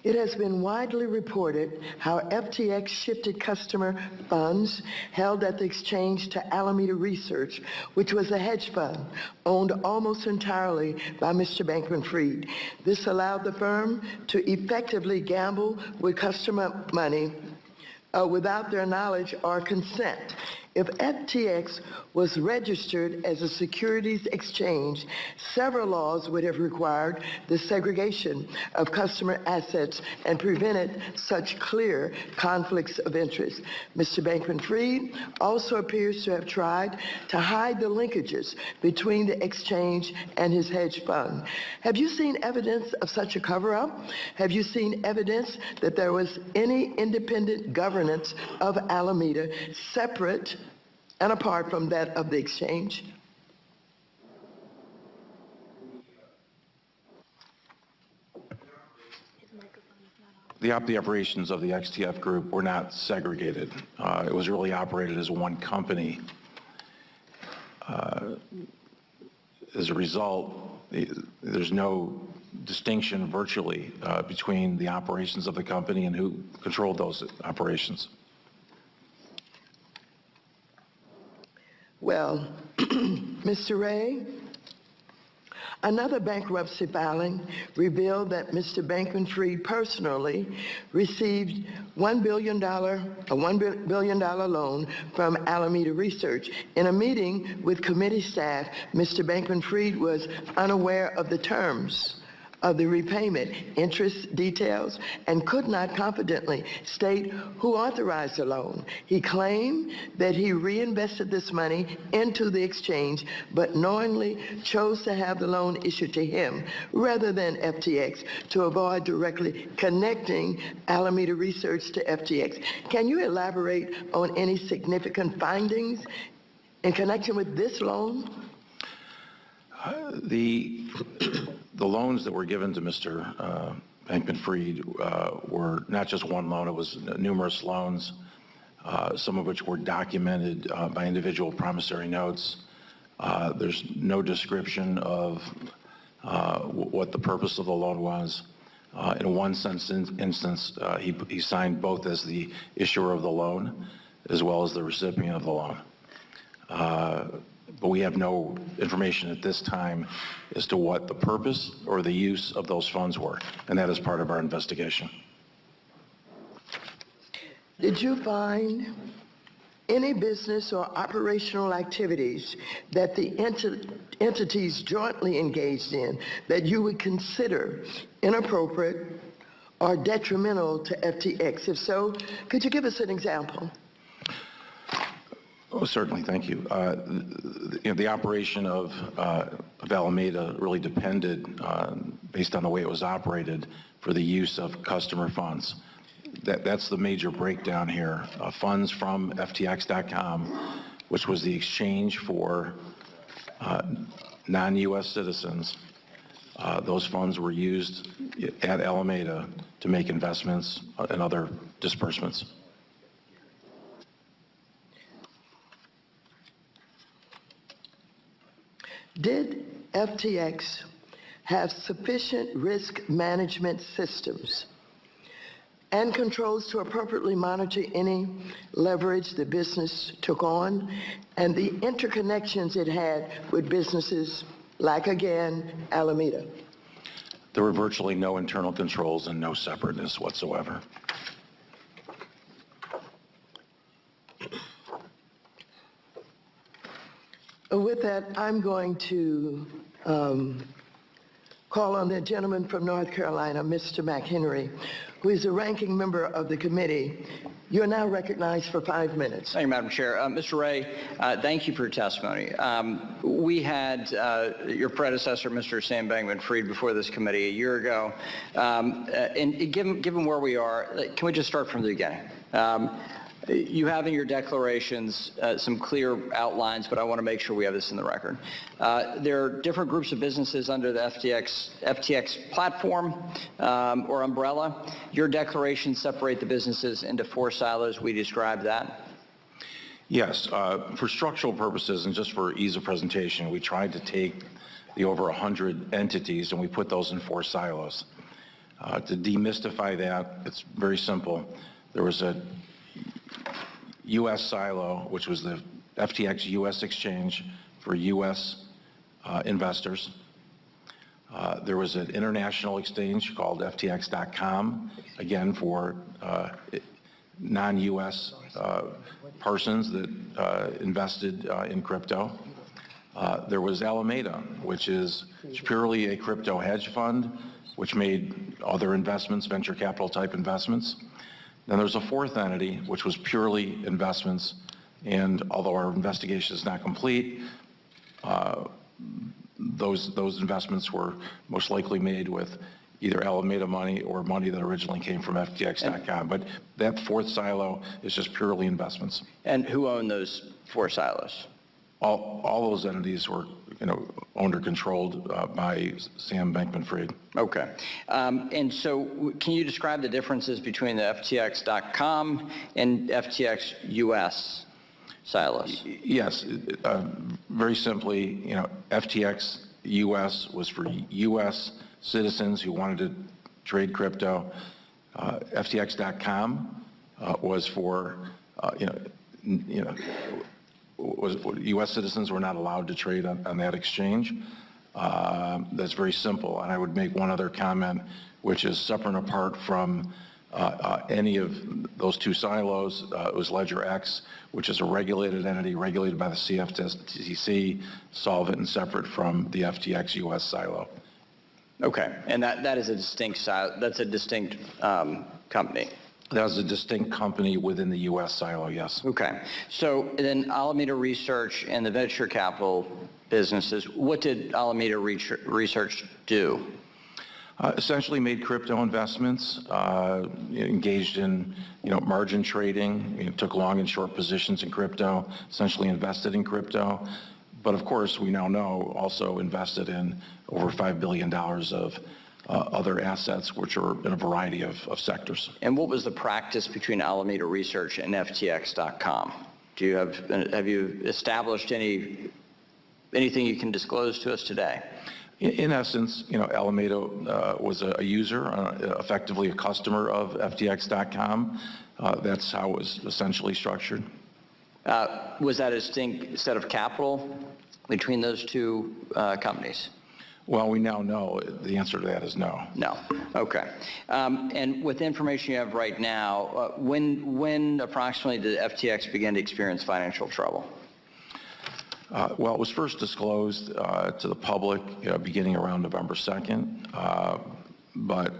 it has been widely reported how FTX shifted customer funds held at the exchange to Alameda Research, which was a hedge fund owned almost entirely by Mr. Bankman-Fried. This allowed the firm to effectively gamble with customer money without their knowledge or consent. If FTX was registered as a securities exchange, several laws would have required the segregation of customer assets and prevented such clear conflicts of interest. Mr. Bankman-Fried also appears to have tried to hide the linkages between the exchange and his hedge fund. Have you seen evidence of such a cover-up? Have you seen evidence that there was any independent governance of Alameda separate and apart from that of the exchange? The operations of the XTF Group were not segregated. It was really operated as one company. As a result, there's no distinction virtually between the operations of the company and who controlled those operations. Well, Mr. Ray, another bankruptcy filing revealed that Mr. Bankman-Fried personally received a $1 billion loan from Alameda Research. In a meeting with committee staff, Mr. Bankman-Fried was unaware of the terms of the repayment, interest details, and could not confidently state who authorized the loan. He claimed that he reinvested this money into the exchange, but knowingly chose to have the loan issued to him rather than FTX to avoid directly connecting Alameda Research to FTX. Can you elaborate on any significant findings in connection with this loan? The loans that were given to Mr. Bankman-Fried were not just one loan, it was numerous loans, some of which were documented by individual promissory notes. There's no description of what the purpose of the loan was. In one instance, he signed both as the issuer of the loan as well as the recipient of the loan. But we have no information at this time as to what the purpose or the use of those funds were, and that is part of our investigation. Did you find any business or operational activities that the entities jointly engaged in that you would consider inappropriate or detrimental to FTX? If so, could you give us an example? Oh, certainly, thank you. The operation of Alameda really depended, based on the way it was operated, for the use of customer funds. That's the major breakdown here. Funds from FTX.com, which was the exchange for non-U.S. citizens. Those funds were used at Alameda to make investments and other disbursements. Did FTX have sufficient risk management systems and controls to appropriately monitor any leverage the business took on and the interconnections it had with businesses like, again, Alameda? There were virtually no internal controls and no separateness whatsoever. With that, I'm going to call on the gentleman from North Carolina, Mr. McHenry, who is the ranking member of the committee. You are now recognized for 5 minutes. Thank you, Madam Chair. Mr. Wray, thank you for your testimony. We had your predecessor, Mr. Sam Bankman-Fried, before this committee a year ago. And given where we are, can we just start from the beginning? You have in your declarations some clear outlines, but I want to make sure we have this in the record. There are different groups of businesses under the FTX platform or umbrella. Your declarations separate the businesses into 4 silos. We described that. Yes, for structural purposes and just for ease of presentation, we tried to take the over 100 entities and we put those in 4 silos. To demystify that, it's very simple. There was a U.S. silo, which was the FTX U.S. exchange for U.S. Investors. There was an international exchange called FTX.com, again for non-U.S. persons that invested in crypto. There was Alameda, which is purely a crypto hedge fund, which made other investments, venture capital type investments. Then there's a 4th entity, which was purely investments, and although our investigation is not complete, those investments were most likely made with either Alameda money or money that originally came from FTX.com. But that 4th silo is just purely investments. And who owned those 4 silos? All those entities were, owned or controlled by Sam Bankman-Fried. Okay. And so can you describe the differences between the FTX.com and FTX US silos? Yes. Very simply, FTX US was for U.S. citizens who wanted to trade crypto. FTX.com was for, U.S. citizens were not allowed to trade on that exchange. That's very simple. And I would make one other comment, which is separate and apart from any of those 2 silos. It was LedgerX, which is a regulated entity regulated by the CFTC, solvent and separate from the FTX U.S. silo. Okay. And that is a distinct silo. That's a distinct company. That was a distinct company within the U.S. silo, yes. Okay. So then Alameda Research and the venture capital businesses, what did Alameda Research do? Essentially made crypto investments, engaged in, margin trading, took long and short positions in crypto, essentially invested in crypto. But of course, we now know also invested in over $5 billion of other assets, which are in a variety of sectors. And what was the practice between Alameda Research and FTX.com? Have you established anything you can disclose to us today? In essence, Alameda was a user, effectively a customer of FTX.com. That's how it was essentially structured. Was that a distinct set of capital between those two companies? Well, we now know the answer to that is no. No. Okay. And with the information you have right now, when approximately did FTX begin to experience financial trouble? Well, it was first disclosed to the public beginning around November 2nd. But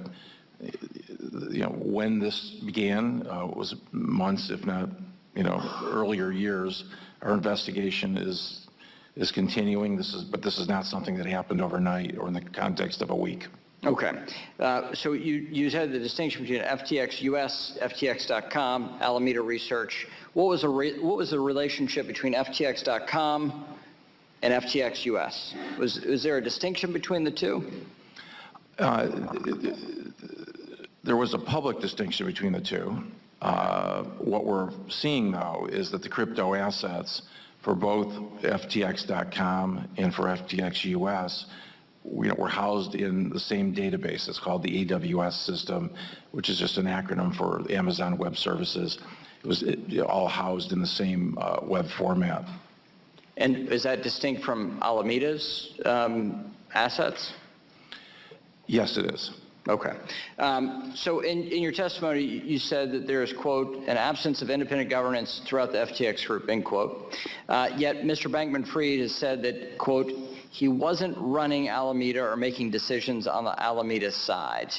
when this began was months, if not earlier years. Our investigation is continuing. But this is not something that happened overnight or in the context of a week. Okay. So you had the distinction between FTX US, FTX.com, Alameda Research. What was the relationship between FTX.com and FTX US? Was there a distinction between the two? There was a public distinction between the two. What we're seeing, though, is that the crypto assets for both FTX.com and for FTX US were housed in the same database. It's called the AWS system, which is just an acronym for Amazon Web Services. It was all housed in the same web format. And is that distinct from Alameda's assets? Yes, it is. Okay. So in your testimony, you said that there is, quote, an absence of independent governance throughout the FTX group, end quote. Yet Mr. Bankman-Fried has said that, quote, he wasn't running Alameda or making decisions on the Alameda side,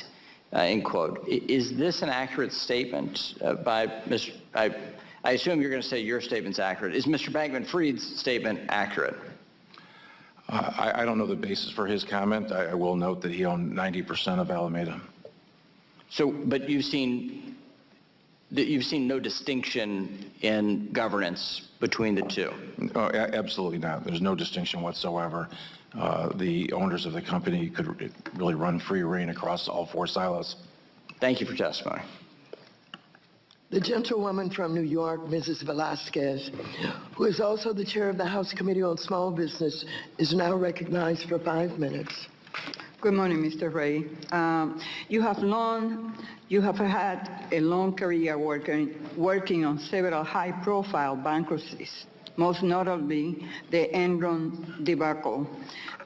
end quote. Is this an accurate statement by Mr. I assume you're going to say your statement's accurate. Is Mr. Bankman-Fried's statement accurate? I don't know the basis for his comment. I will note that he owned 90% of Alameda. So, but you've seen no distinction in governance between the two? Oh, absolutely not. There's no distinction whatsoever. The owners of the company could really run free rein across all four silos. Thank you for testimony. The gentlewoman from New York, Mrs. Velasquez, who is also the chair of the House Committee on Small Business, is now recognized for 5 minutes. Good morning, Mr. Ray. You have had a long career working on several high-profile bankruptcies, most notably the Enron debacle.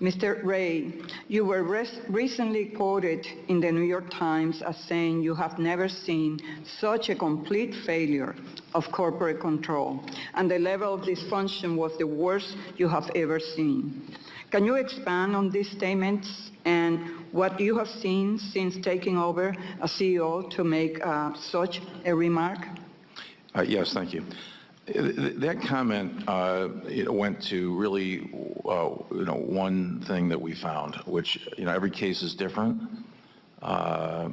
Mr. Ray, you were recently quoted in the New York Times as saying you have never seen such a complete failure of corporate control, and the level of dysfunction was the worst you have ever seen. Can you expand on these statements and what you have seen since taking over as CEO to make such a remark? Yes, thank you. That comment went to really one thing that we found, which every case is different. The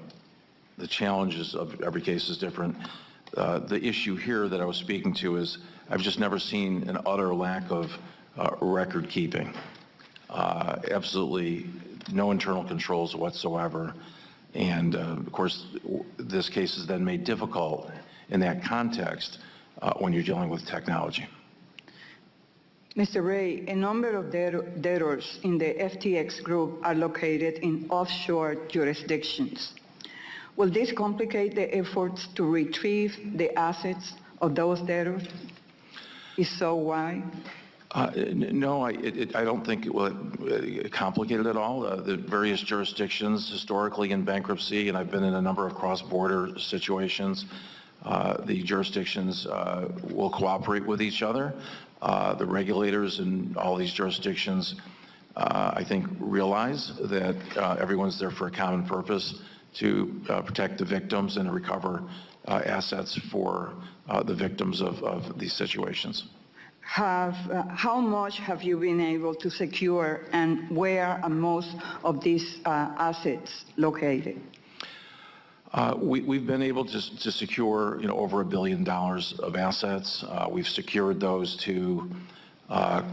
challenges of every case is different. The issue here that I was speaking to is I've just never seen an utter lack of record keeping. Absolutely no internal controls whatsoever. And of course, this case is then made difficult in that context when you're dealing with technology. Mr. Ray, a number of debtors in the FTX group are located in offshore jurisdictions. Will this complicate the efforts to retrieve the assets of those debtors? If so, why? No, I don't think it will complicate it at all. The various jurisdictions historically in bankruptcy, and I've been in a number of cross-border situations, the jurisdictions will cooperate with each other. The regulators in all these jurisdictions, I think, realize that everyone's there for a common purpose to protect the victims and recover assets for the victims of these situations. how much have you been able to secure, and where are most of these assets located? We've been able to secure, over $1 billion of assets. We've secured those to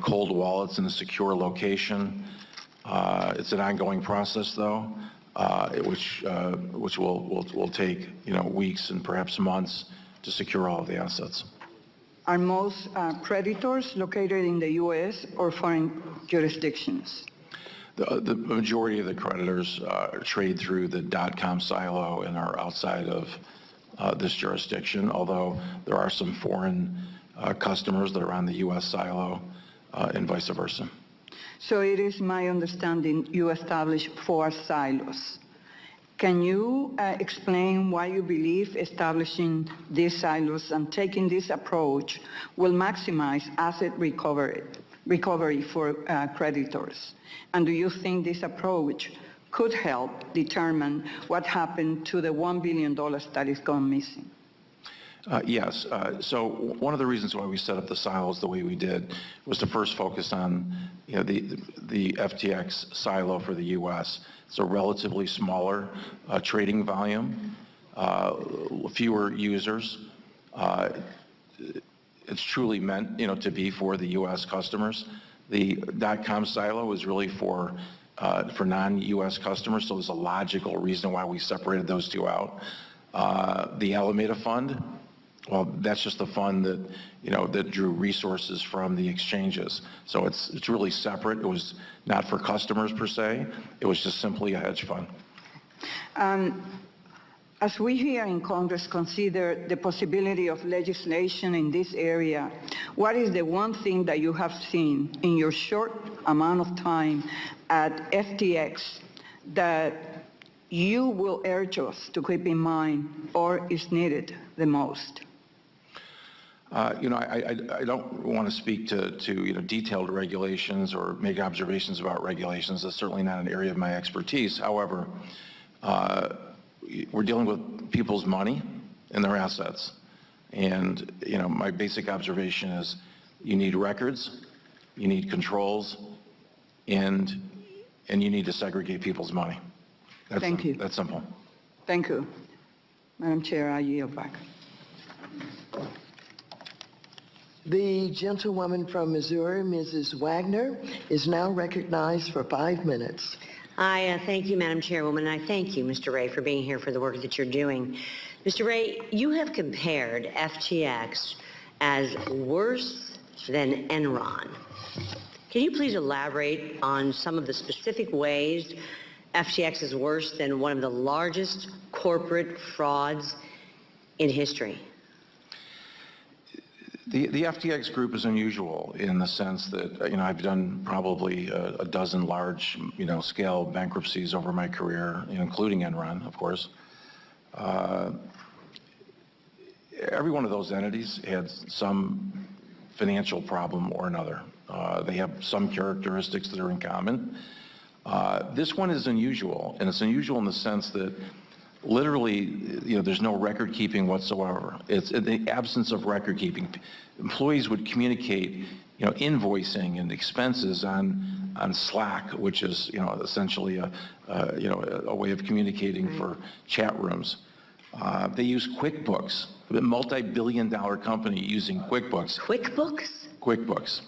cold wallets in a secure location. It's an ongoing process, though, which will take, weeks and perhaps months to secure all of the assets. Are most creditors located in the U.S. or foreign jurisdictions? The majority of the creditors trade through the .com silo and are outside of this jurisdiction, although there are some foreign customers that are on the U.S. silo and vice versa. So it is my understanding you established 4 silos. Can you explain why you believe establishing these silos and taking this approach will maximize asset recovery for creditors? And do you think this approach could help determine what happened to the $1 billion that is gone missing? Yes. So one of the reasons why we set up the silos the way we did was to first focus on the FTX silo for the U.S. It's a relatively smaller trading volume, fewer users. It's truly meant, to be for the U.S. customers. The .com silo is really for non-U.S. customers, so there's a logical reason why we separated those two out. The Alameda Fund, well, that's just the fund that, that drew resources from the exchanges. So it's really separate. It was not for customers per se. It was just simply a hedge fund. As we here in Congress consider the possibility of legislation in this area, what is the one thing that you have seen in your short amount of time at FTX that you will urge us to keep in mind or is needed the most? I don't want to speak to detailed regulations or make observations about regulations. That's certainly not an area of my expertise. However, we're dealing with people's money and their assets. And, my basic observation is you need records, you need controls, and you need to segregate people's money. Thank you. That's simple. Thank you. Madam Chair, I yield back. The gentlewoman from Missouri, Mrs. Wagner, is now recognized for 5 minutes. I thank you, Madam Chairwoman, and I thank you, Mr. Ray, for being here for the work that you're doing. Mr. Ray, you have compared FTX as worse than Enron. Can you please elaborate on some of the specific ways FTX is worse than one of the largest corporate frauds in history? The FTX group is unusual in the sense that, I've done probably a dozen large, scale bankruptcies over my career, including Enron, of course. Every one of those entities had some financial problem or another. They have some characteristics that are in common. This one is unusual, and it's unusual in the sense that literally, there's no record keeping whatsoever. It's in the absence of record keeping. Employees would communicate, invoicing and expenses on Slack, which is, essentially a way of communicating for chat rooms. They use QuickBooks, a multi-billion-dollar company using QuickBooks. QuickBooks? QuickBooks.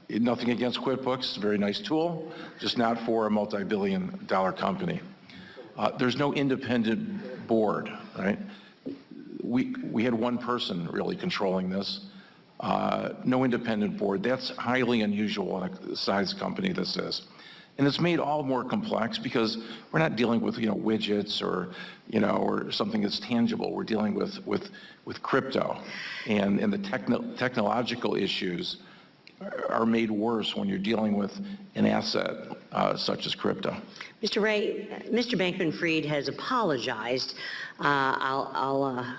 Nothing against QuickBooks, it's a very nice tool, just not for a multi-billion-dollar company. There's no independent board, right? We had one person really controlling this. No independent board. That's highly unusual in a size company this is. And it's made all more complex because we're not dealing with, widgets or, or something that's tangible. We're dealing with crypto. And the technological issues are made worse when you're dealing with an asset such as crypto. Mr. Ray, Mr. Bankman-Fried has apologized, I'll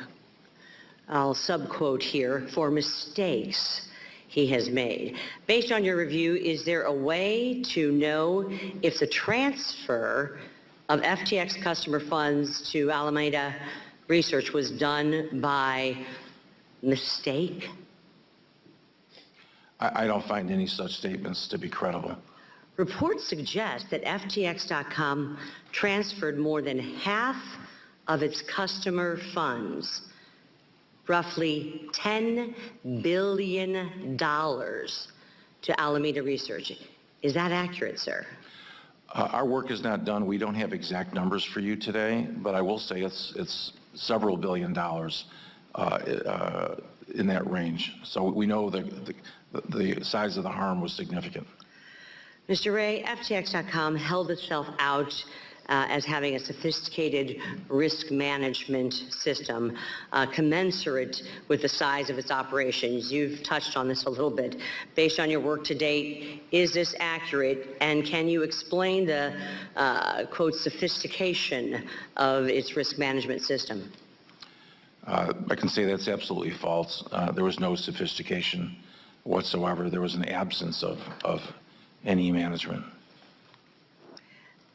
subquote here, for mistakes he has made. Based on your review, is there a way to know if the transfer of FTX customer funds to Alameda Research was done by mistake? I don't find any such statements to be credible. Reports suggest that FTX.com transferred more than half of its customer funds, roughly $10 billion, to Alameda Research. Is that accurate, sir? Our work is not done. We don't have exact numbers for you today, but I will say it's several $billion in that range. So we know the size of the harm was significant. Mr. Ray, FTX.com held itself out as having a sophisticated risk management system commensurate with the size of its operations. You've touched on this a little bit. Based on your work to date, is this accurate? And can you explain the, quote, sophistication of its risk management system? I can say that's absolutely false. There was no sophistication whatsoever. There was an absence of any management.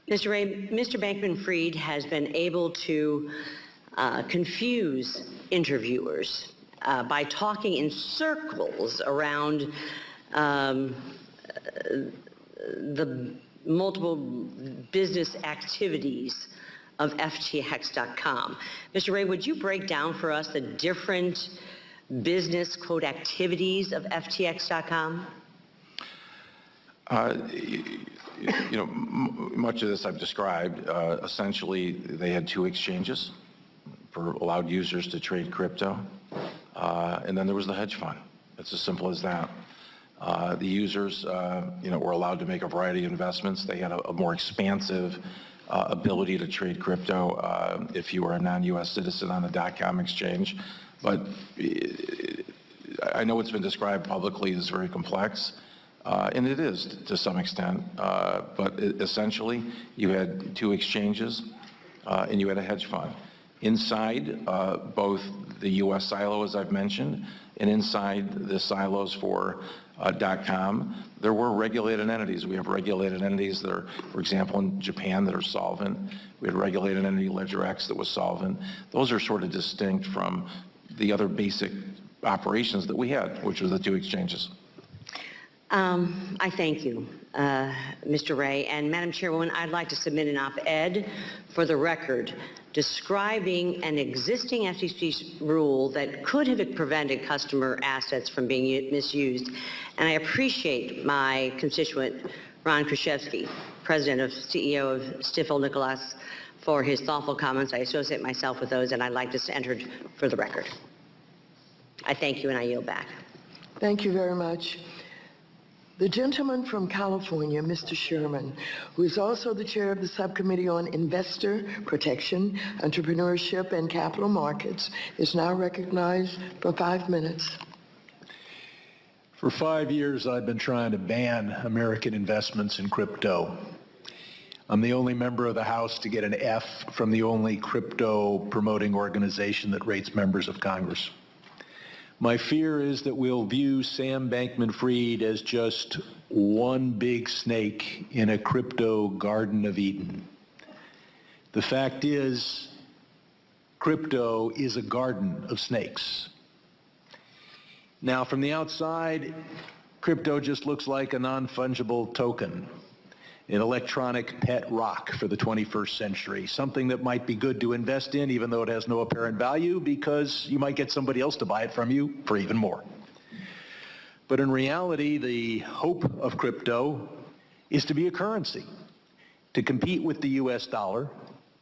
Mr. Ray, Mr. Bankman-Fried has been able to confuse interviewers by talking in circles around the multiple business activities of FTX.com. Mr. Ray, would you break down for us the different business, quote, activities of FTX.com? Much of this I've described. Essentially, they had two exchanges for allowed users to trade crypto, and then there was the hedge fund. It's as simple as that. The users, were allowed to make a variety of investments. They had a more expansive ability to trade crypto if you were a non-U.S. citizen on the .com exchange. But I know it's been described publicly as very complex. And it is to some extent, but essentially you had two exchanges and you had a hedge fund. Inside both the U.S. silo, as I've mentioned, and inside the silos for .com, there were regulated entities. We have regulated entities that are, for example, in Japan that are solvent. We had a regulated entity, LedgerX, that was solvent. Those are sort of distinct from the other basic operations that we had, which were the two exchanges. I thank you, Mr. Ray. And Madam Chairwoman, I'd like to submit an op-ed for the record describing an existing FTC rule that could have prevented customer assets from being misused. And I appreciate my constituent, Ron Kruszewski, President of CEO of Stifel Nicolaus, for his thoughtful comments. I associate myself with those, and I'd like this entered for the record. I thank you, and I yield back. Thank you very much. The gentleman from California, Mr. Sherman, who is also the chair of the Subcommittee on Investor Protection, Entrepreneurship, and Capital Markets, is now recognized for 5 minutes. For 5 years, I've been trying to ban American investments in crypto. I'm the only member of the House to get an F from the only crypto promoting organization that rates members of Congress. My fear is that we'll view Sam Bankman-Fried as just one big snake in a crypto Garden of Eden. The fact is, crypto is a garden of snakes. Now, from the outside, crypto just looks like a non-fungible token, an electronic pet rock for the 21st century, something that might be good to invest in even though it has no apparent value because you might get somebody else to buy it from you for even more. But in reality, the hope of crypto is to be a currency, to compete with the US dollar,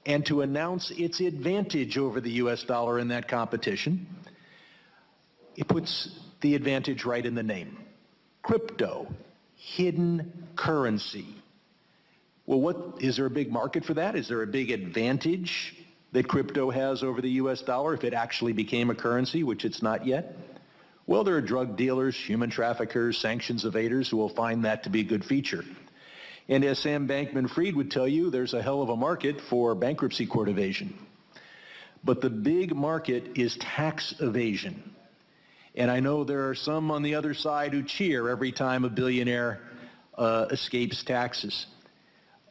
and to announce its advantage over the US dollar in that competition. It puts the advantage right in the name. Crypto, hidden currency. Well, is there a big market for that? Is there a big advantage that crypto has over the US dollar if it actually became a currency, which it's not yet? Well, there are drug dealers, human traffickers, sanctions evaders who will find that to be a good feature. And as Sam Bankman-Fried would tell you, there's a hell of a market for bankruptcy court evasion. But the big market is tax evasion. And I know there are some on the other side who cheer every time a billionaire escapes taxes.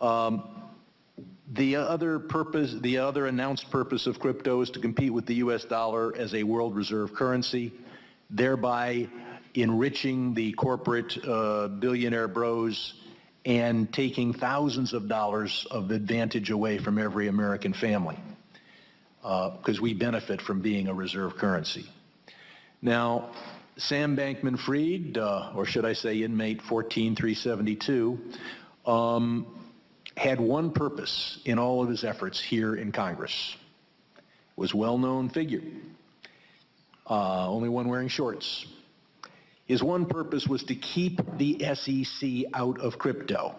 The other announced purpose of crypto is to compete with the US dollar as a world reserve currency, thereby enriching the corporate billionaire bros and taking thousands of dollars of advantage away from every American family, because we benefit from being a reserve currency. Now, Sam Bankman-Fried, or should I say inmate 14372, had one purpose in all of his efforts here in Congress. Was a well-known figure, only one wearing shorts. His one purpose was to keep the SEC out of crypto,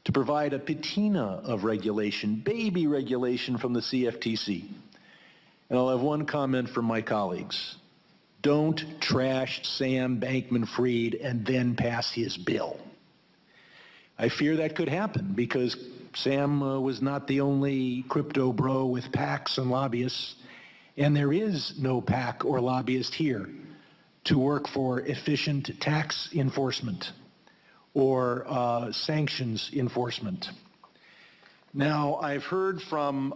to provide a patina of regulation, baby regulation from the CFTC. And I'll have one comment from my colleagues. Don't trash Sam Bankman-Fried and then pass his bill. I fear that could happen because Sam was not the only crypto bro with PACs and lobbyists, and there is no PAC or lobbyist here to work for efficient tax enforcement or sanctions enforcement. Now, I've heard from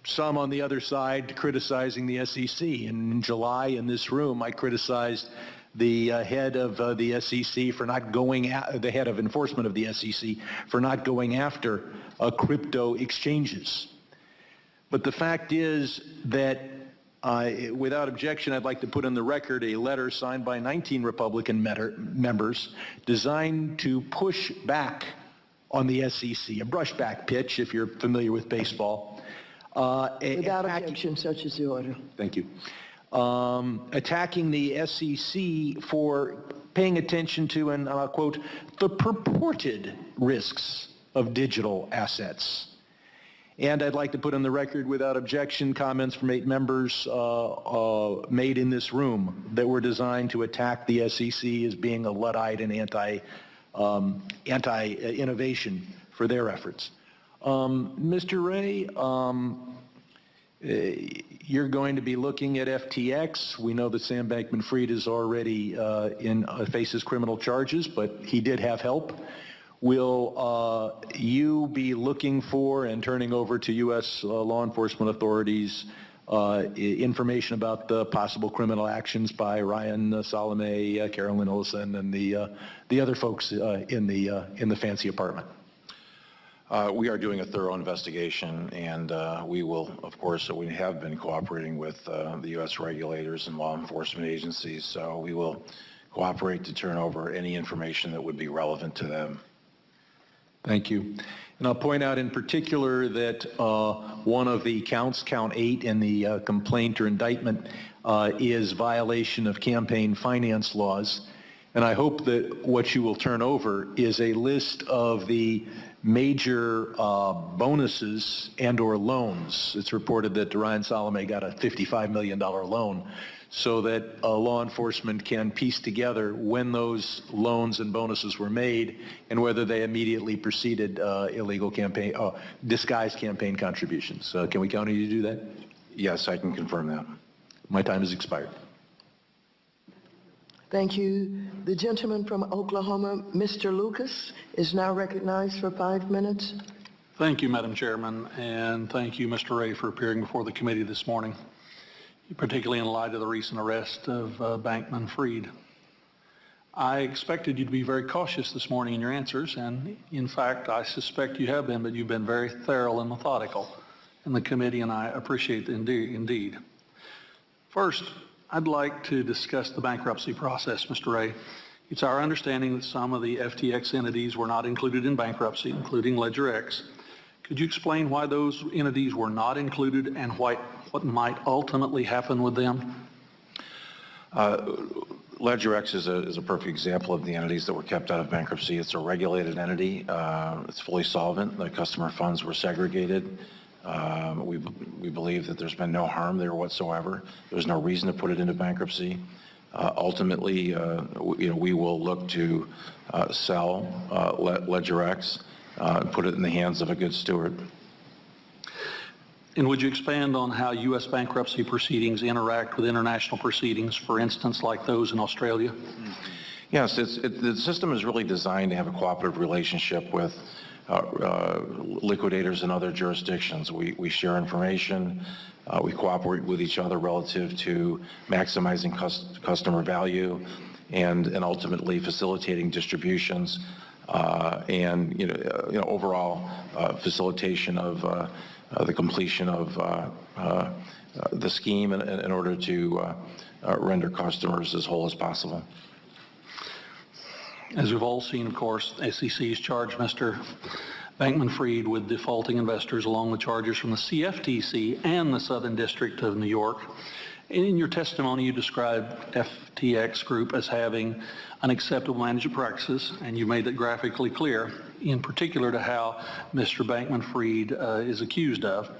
some on the other side criticizing the SEC. In July in this room, I criticized the head of the SEC for not going, the head of enforcement of the SEC for not going after crypto exchanges. But the fact is that without objection, I'd like to put on the record a letter signed by 19 Republican members designed to push back on the SEC, a brushback pitch, if you're familiar with baseball. Without objection, such is the order. Thank you. Attacking the SEC for paying attention to, and I'll quote, the purported risks of digital assets. And I'd like to put on the record, without objection, comments from 8 members made in this room that were designed to attack the SEC as being a Luddite and anti-innovation for their efforts. Mr. Wray, you're going to be looking at FTX. We know that Sam Bankman-Fried is already faces criminal charges, but he did have help. Will you be looking for and turning over to U.S. Law enforcement authorities information about the possible criminal actions by Ryan Salome, Carolyn Olsen, and the other folks in the fancy apartment? We are doing a thorough investigation, and we will, of course, we have been cooperating with the U.S. regulators and law enforcement agencies, so we will cooperate to turn over any information that would be relevant to them. Thank you. And I'll point out in particular that one of the counts, count 8 in the complaint or indictment, is violation of campaign finance laws. And I hope that what you will turn over is a list of the major bonuses and or loans. It's reported that Ryan Salome got a $55 million loan, so that law enforcement can piece together when those loans and bonuses were made and whether they immediately preceded illegal campaign, disguised campaign contributions. Can we count on you to do that? Yes, I can confirm that. My time has expired. Thank you. The gentleman from Oklahoma, Mr. Lucas, is now recognized for 5 minutes. Thank you, Madam Chairman, and thank you, Mr. Wray, for appearing before the committee this morning, particularly in light of the recent arrest of Bankman-Fried. I expected you to be very cautious this morning in your answers, and in fact, I suspect you have been, but you've been very thorough and methodical in the committee, and I appreciate it indeed. First, I'd like to discuss the bankruptcy process, Mr. Wray. It's our understanding that some of the FTX entities were not included in bankruptcy, including LedgerX. Could you explain why those entities were not included and what might ultimately happen with them? LedgerX is a perfect example of the entities that were kept out of bankruptcy. It's a regulated entity. It's fully solvent. The customer funds were segregated. We believe that there's been no harm there whatsoever. There's no reason to put it into bankruptcy. Ultimately, we will look to sell LedgerX and put it in the hands of a good steward. And would you expand on how U.S. bankruptcy proceedings interact with international proceedings, for instance, like those in Australia? Yes, the system is really designed to have a cooperative relationship with liquidators in other jurisdictions. We share information, we cooperate with each other relative to maximizing customer value, and ultimately facilitating distributions and overall facilitation of the completion of the scheme in order to render customers as whole as possible. As we've all seen, of course, SEC has charged Mr. Bankman-Fried with defaulting investors along with charges from the CFTC and the Southern District of New York. In your testimony, you described FTX Group as having unacceptable management practices, and you made that graphically clear, in particular to how Mr. Bankman-Fried is accused of.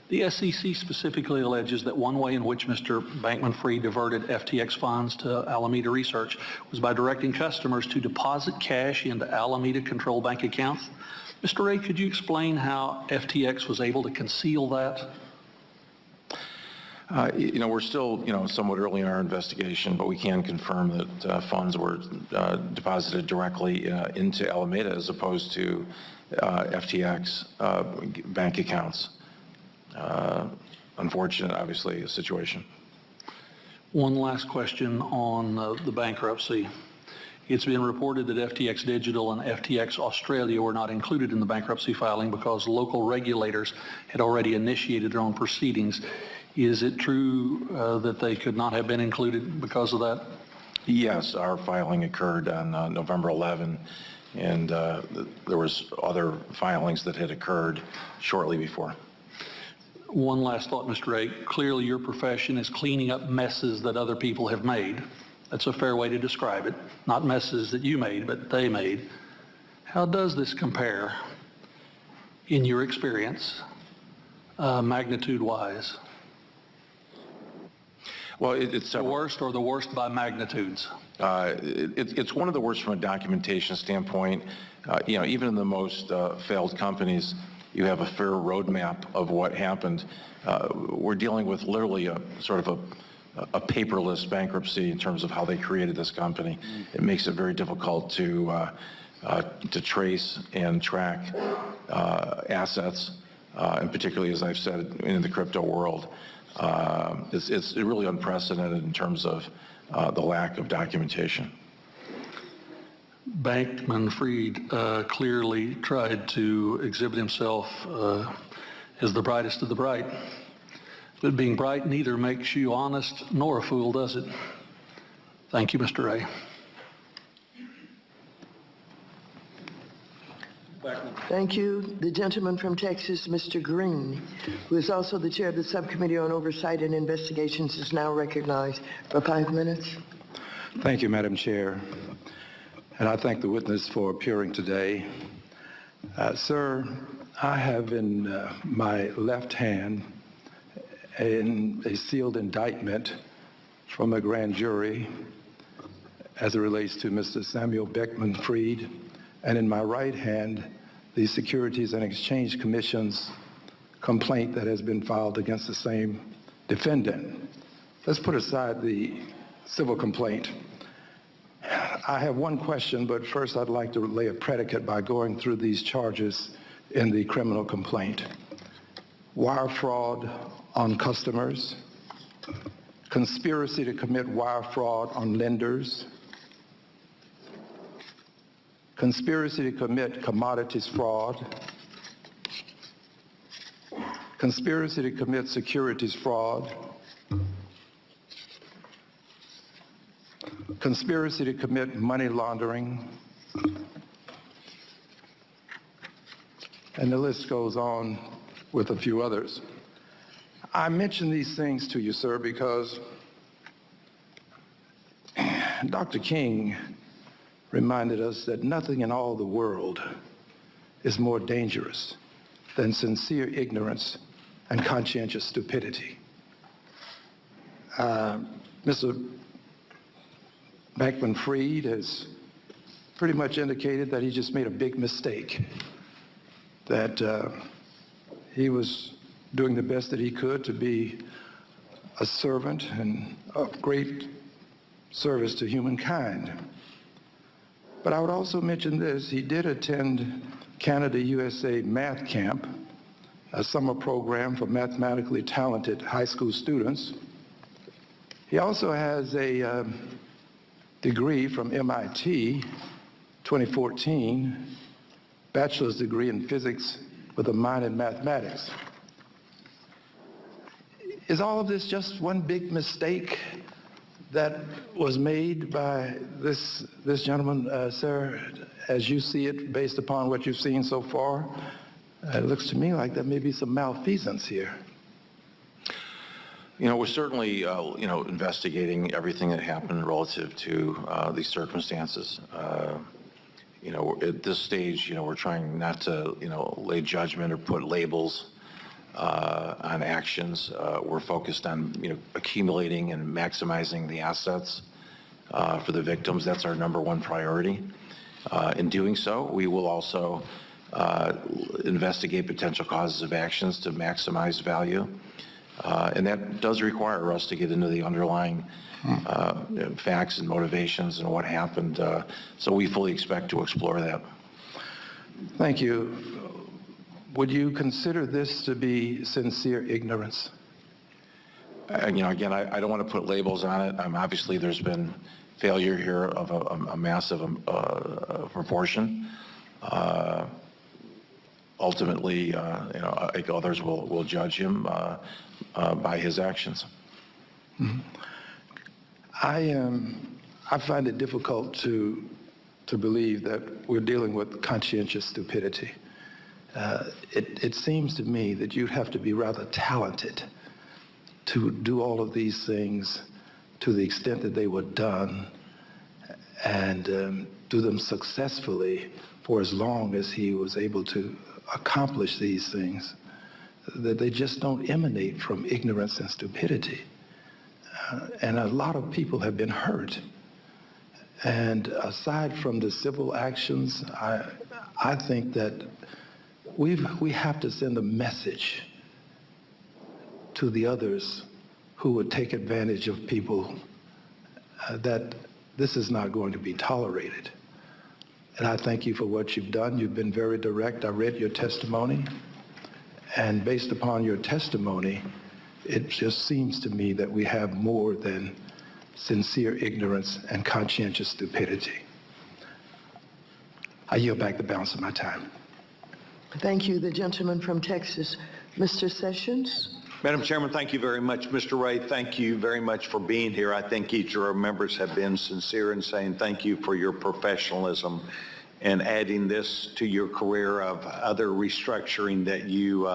The SEC specifically alleges that one way in which Mr. Bankman-Fried diverted FTX funds to Alameda Research was by directing customers to deposit cash into Alameda-controlled bank accounts. Mr. Ray, could you explain how FTX was able to conceal that? We're still, somewhat early in our investigation, but we can confirm that funds were deposited directly into Alameda as opposed to FTX bank accounts. Unfortunate, obviously, situation. One last question on the bankruptcy. It's been reported that FTX Digital and FTX Australia were not included in the bankruptcy filing because local regulators had already initiated their own proceedings. Is it true that they could not have been included because of that? Yes, our filing occurred on November 11, and there was other filings that had occurred shortly before. One last thought, Mr. Ray. Clearly your profession is cleaning up messes that other people have made. That's a fair way to describe it. Not messes that you made, but they made. How does this compare, in your experience, magnitude-wise? Well, it's the worst or the worst by magnitudes? It's one of the worst from a documentation standpoint. Even in the most failed companies, you have a fair roadmap of what happened. We're dealing with literally a sort of a paperless bankruptcy in terms of how they created this company. It makes it very difficult to trace and track assets, and particularly, as I've said, in the crypto world. It's really unprecedented in terms of the lack of documentation. Bankman-Fried clearly tried to exhibit himself as the brightest of the bright. But being bright neither makes you honest nor a fool, does it? Thank you, Mr. Ray. Thank you. The gentleman from Texas, Mr. Green, who is also the chair of the Subcommittee on Oversight and Investigations, is now recognized for 5 minutes. Thank you, Madam Chair. And I thank the witness for appearing today. Sir, I have in my left hand a sealed indictment from a grand jury as it relates to Mr. Samuel Bankman-Fried, and in my right hand, the Securities and Exchange Commission's complaint that has been filed against the same defendant. Let's put aside the civil complaint. I have one question, but first I'd like to lay a predicate by going through these charges in the criminal complaint. Wire fraud on customers, conspiracy to commit wire fraud on lenders, conspiracy to commit commodities fraud, conspiracy to commit securities fraud, conspiracy to commit money laundering, and the list goes on with a few others. I mention these things to you, sir, because Dr. King reminded us that nothing in all the world is more dangerous than sincere ignorance and conscientious stupidity. Mr. Bankman-Fried has pretty much indicated that he just made a big mistake, that he was doing the best that he could to be a servant and of great service to humankind. But I would also mention this: he did attend Canada USA Math Camp, a summer program for mathematically talented high school students. He also has a degree from MIT, 2014, bachelor's degree in physics with a minor in mathematics. Is all of this just one big mistake that was made by this gentleman, sir, as you see it, based upon what you've seen so far? It looks to me like there may be some malfeasance here. You know, we're certainly, investigating everything that happened relative to these circumstances. At this stage, we're trying not to, lay judgment or put labels on actions. We're focused on, accumulating and maximizing the assets for the victims. That's our number one priority. In doing so, we will also investigate potential causes of actions to maximize value. And that does require us to get into the underlying facts and motivations and what happened. So we fully expect to explore that. Thank you. Would you consider this to be sincere ignorance? Again, I don't want to put labels on it. Obviously, there's been failure here of a massive proportion. Ultimately, I think others will judge him by his actions. Mm-hmm. I find it difficult to believe that we're dealing with conscientious stupidity. It seems to me that you'd have to be rather talented to do all of these things to the extent that they were done and do them successfully for as long as he was able to accomplish these things, that they just don't emanate from ignorance and stupidity. And a lot of people have been hurt. And aside from the civil actions, I think that we have to send a message to the others who would take advantage of people that this is not going to be tolerated. And I thank you for what you've done. You've been very direct. I read your testimony. And based upon your testimony, it just seems to me that we have more than sincere ignorance and conscientious stupidity. I yield back the balance of my time. Thank you. The gentleman from Texas, Mr. Sessions. Madam Chairman, thank you very much. Mr. Ray, thank you very much for being here. I think each of our members have been sincere in saying thank you for your professionalism and adding this to your career of other restructuring that you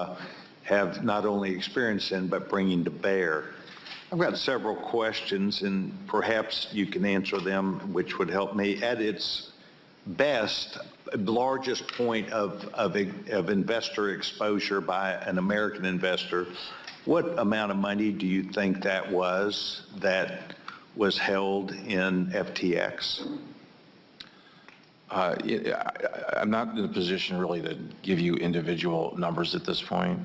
have not only experience in, but bringing to bear. I've got several questions, and perhaps you can answer them, which would help me. At its best, largest point of investor exposure by an American investor, what amount of money do you think that was held in FTX? I'm not in a position really to give you individual numbers at this point.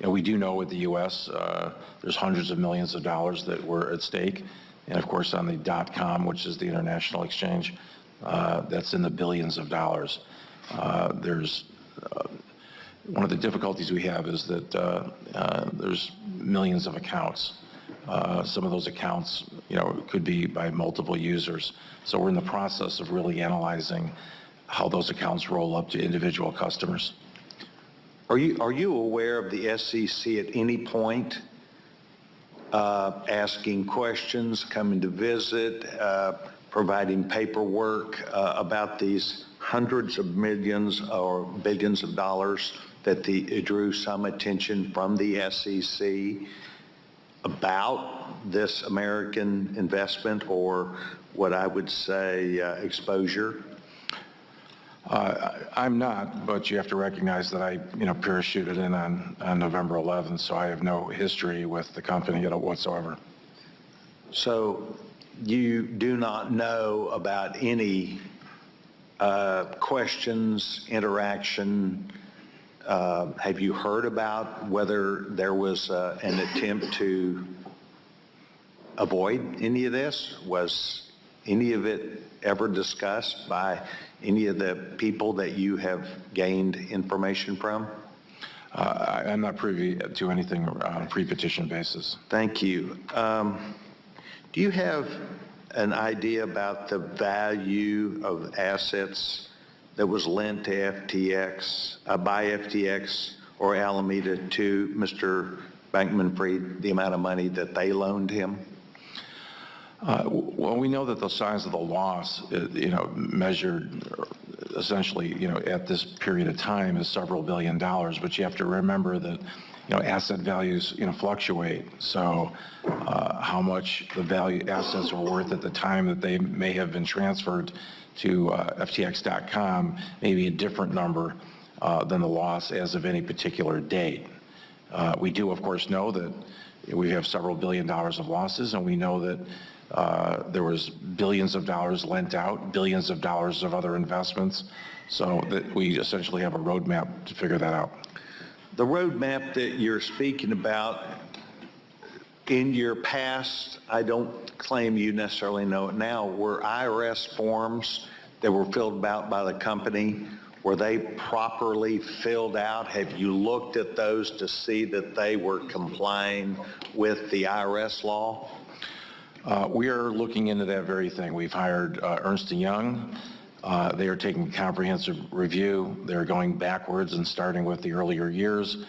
We do know with the U.S. There's hundreds of millions of dollars that were at stake. And of course on the .com, which is the international exchange, that's in the billions of dollars. There's one of the difficulties we have is that there's millions of accounts. Some of those accounts, could be by multiple users. So we're in the process of really analyzing how those accounts roll up to individual customers. Are you aware of the SEC at any point asking questions, coming to visit, providing paperwork about these hundreds of millions or billions of dollars that drew some attention from the SEC about this American investment, or what I would say exposure? I'm not, but you have to recognize that I, parachuted in on November 11th, so I have no history with the company whatsoever. So you do not know about any questions, interaction? Have you heard about whether there was an attempt to avoid any of this? Was any of it ever discussed by any of the people that you have gained information from? I'm not privy to anything on a pre-petition basis. Thank you. Do you have an idea about the value of assets that was lent to FTX, by FTX or Alameda to Mr. Bankman-Fried, the amount of money that they loaned him? Well, we know that the size of the loss, measured essentially, at this period of time is several $billion, but you have to remember that, asset values, fluctuate. So how much the value assets were worth at the time that they may have been transferred to FTX.com may be a different number than the loss as of any particular date. We do, of course, know that we have several $1 billion of losses, and we know that there was billions of dollars lent out, billions of dollars of other investments, so that we essentially have a roadmap to figure that out. The roadmap that you're speaking about, in your past, I don't claim you necessarily know it now, were IRS forms that were filled out by the company, were they properly filled out? Have you looked at those to see that they were complying with the IRS law? We are looking into that very thing. We've hired Ernst & Young. They are taking a comprehensive review. They're going backwards and starting with the earlier years.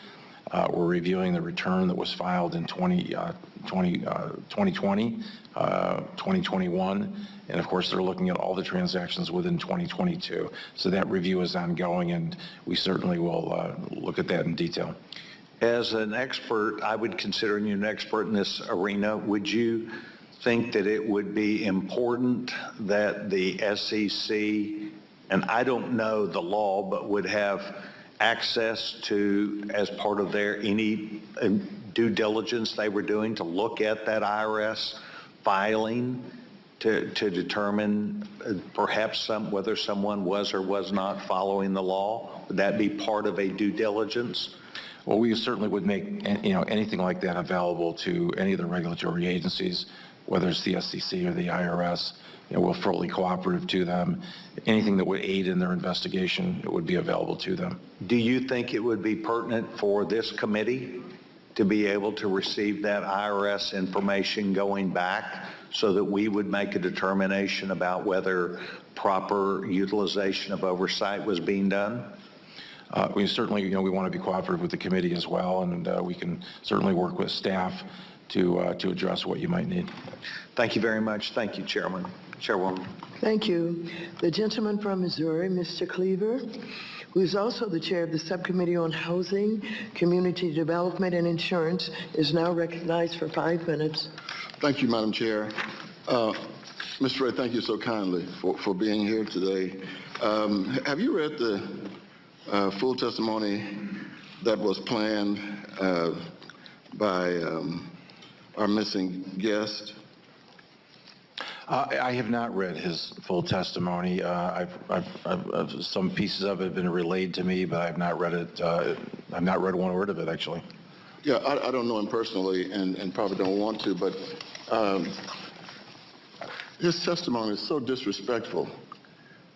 We're reviewing the return that was filed in 2020, 2021, and of course they're looking at all the transactions within 2022. So that review is ongoing, and we certainly will look at that in detail. As an expert, I would consider you an expert in this arena. Would you think that it would be important that the SEC, and I don't know the law, but would have access to, as part of their any due diligence they were doing, to look at that IRS filing to determine perhaps whether someone was or was not following the law? Would that be part of a due diligence? Well, we certainly would make anything like that available to any of the regulatory agencies, whether it's the SEC or the IRS. We're fully cooperative to them. Anything that would aid in their investigation, it would be available to them. Do you think it would be pertinent for this committee to be able to receive that IRS information going back so that we would make a determination about whether proper utilization of oversight was being done? We certainly, we want to be cooperative with the committee as well, and we can certainly work with staff to address what you might need. Thank you very much. Thank you, Chairman. Chairwoman. Thank you. The gentleman from Missouri, Mr. Cleaver, who is also the chair of the Subcommittee on Housing, Community Development, and Insurance, is now recognized for 5 minutes. Thank you, Madam Chair. Mr. Ray, thank you so kindly for being here today. Have you read the full testimony that was planned by our missing guest? I have not read his full testimony. Some pieces of it have been relayed to me, but I've not read it. I've not read one word of it, actually. Yeah, I don't know him personally and probably don't want to, but his testimony is so disrespectful.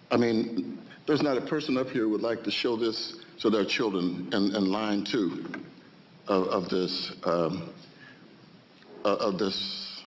I mean, there's not a person up here who would like to show this to their children in line 2 of this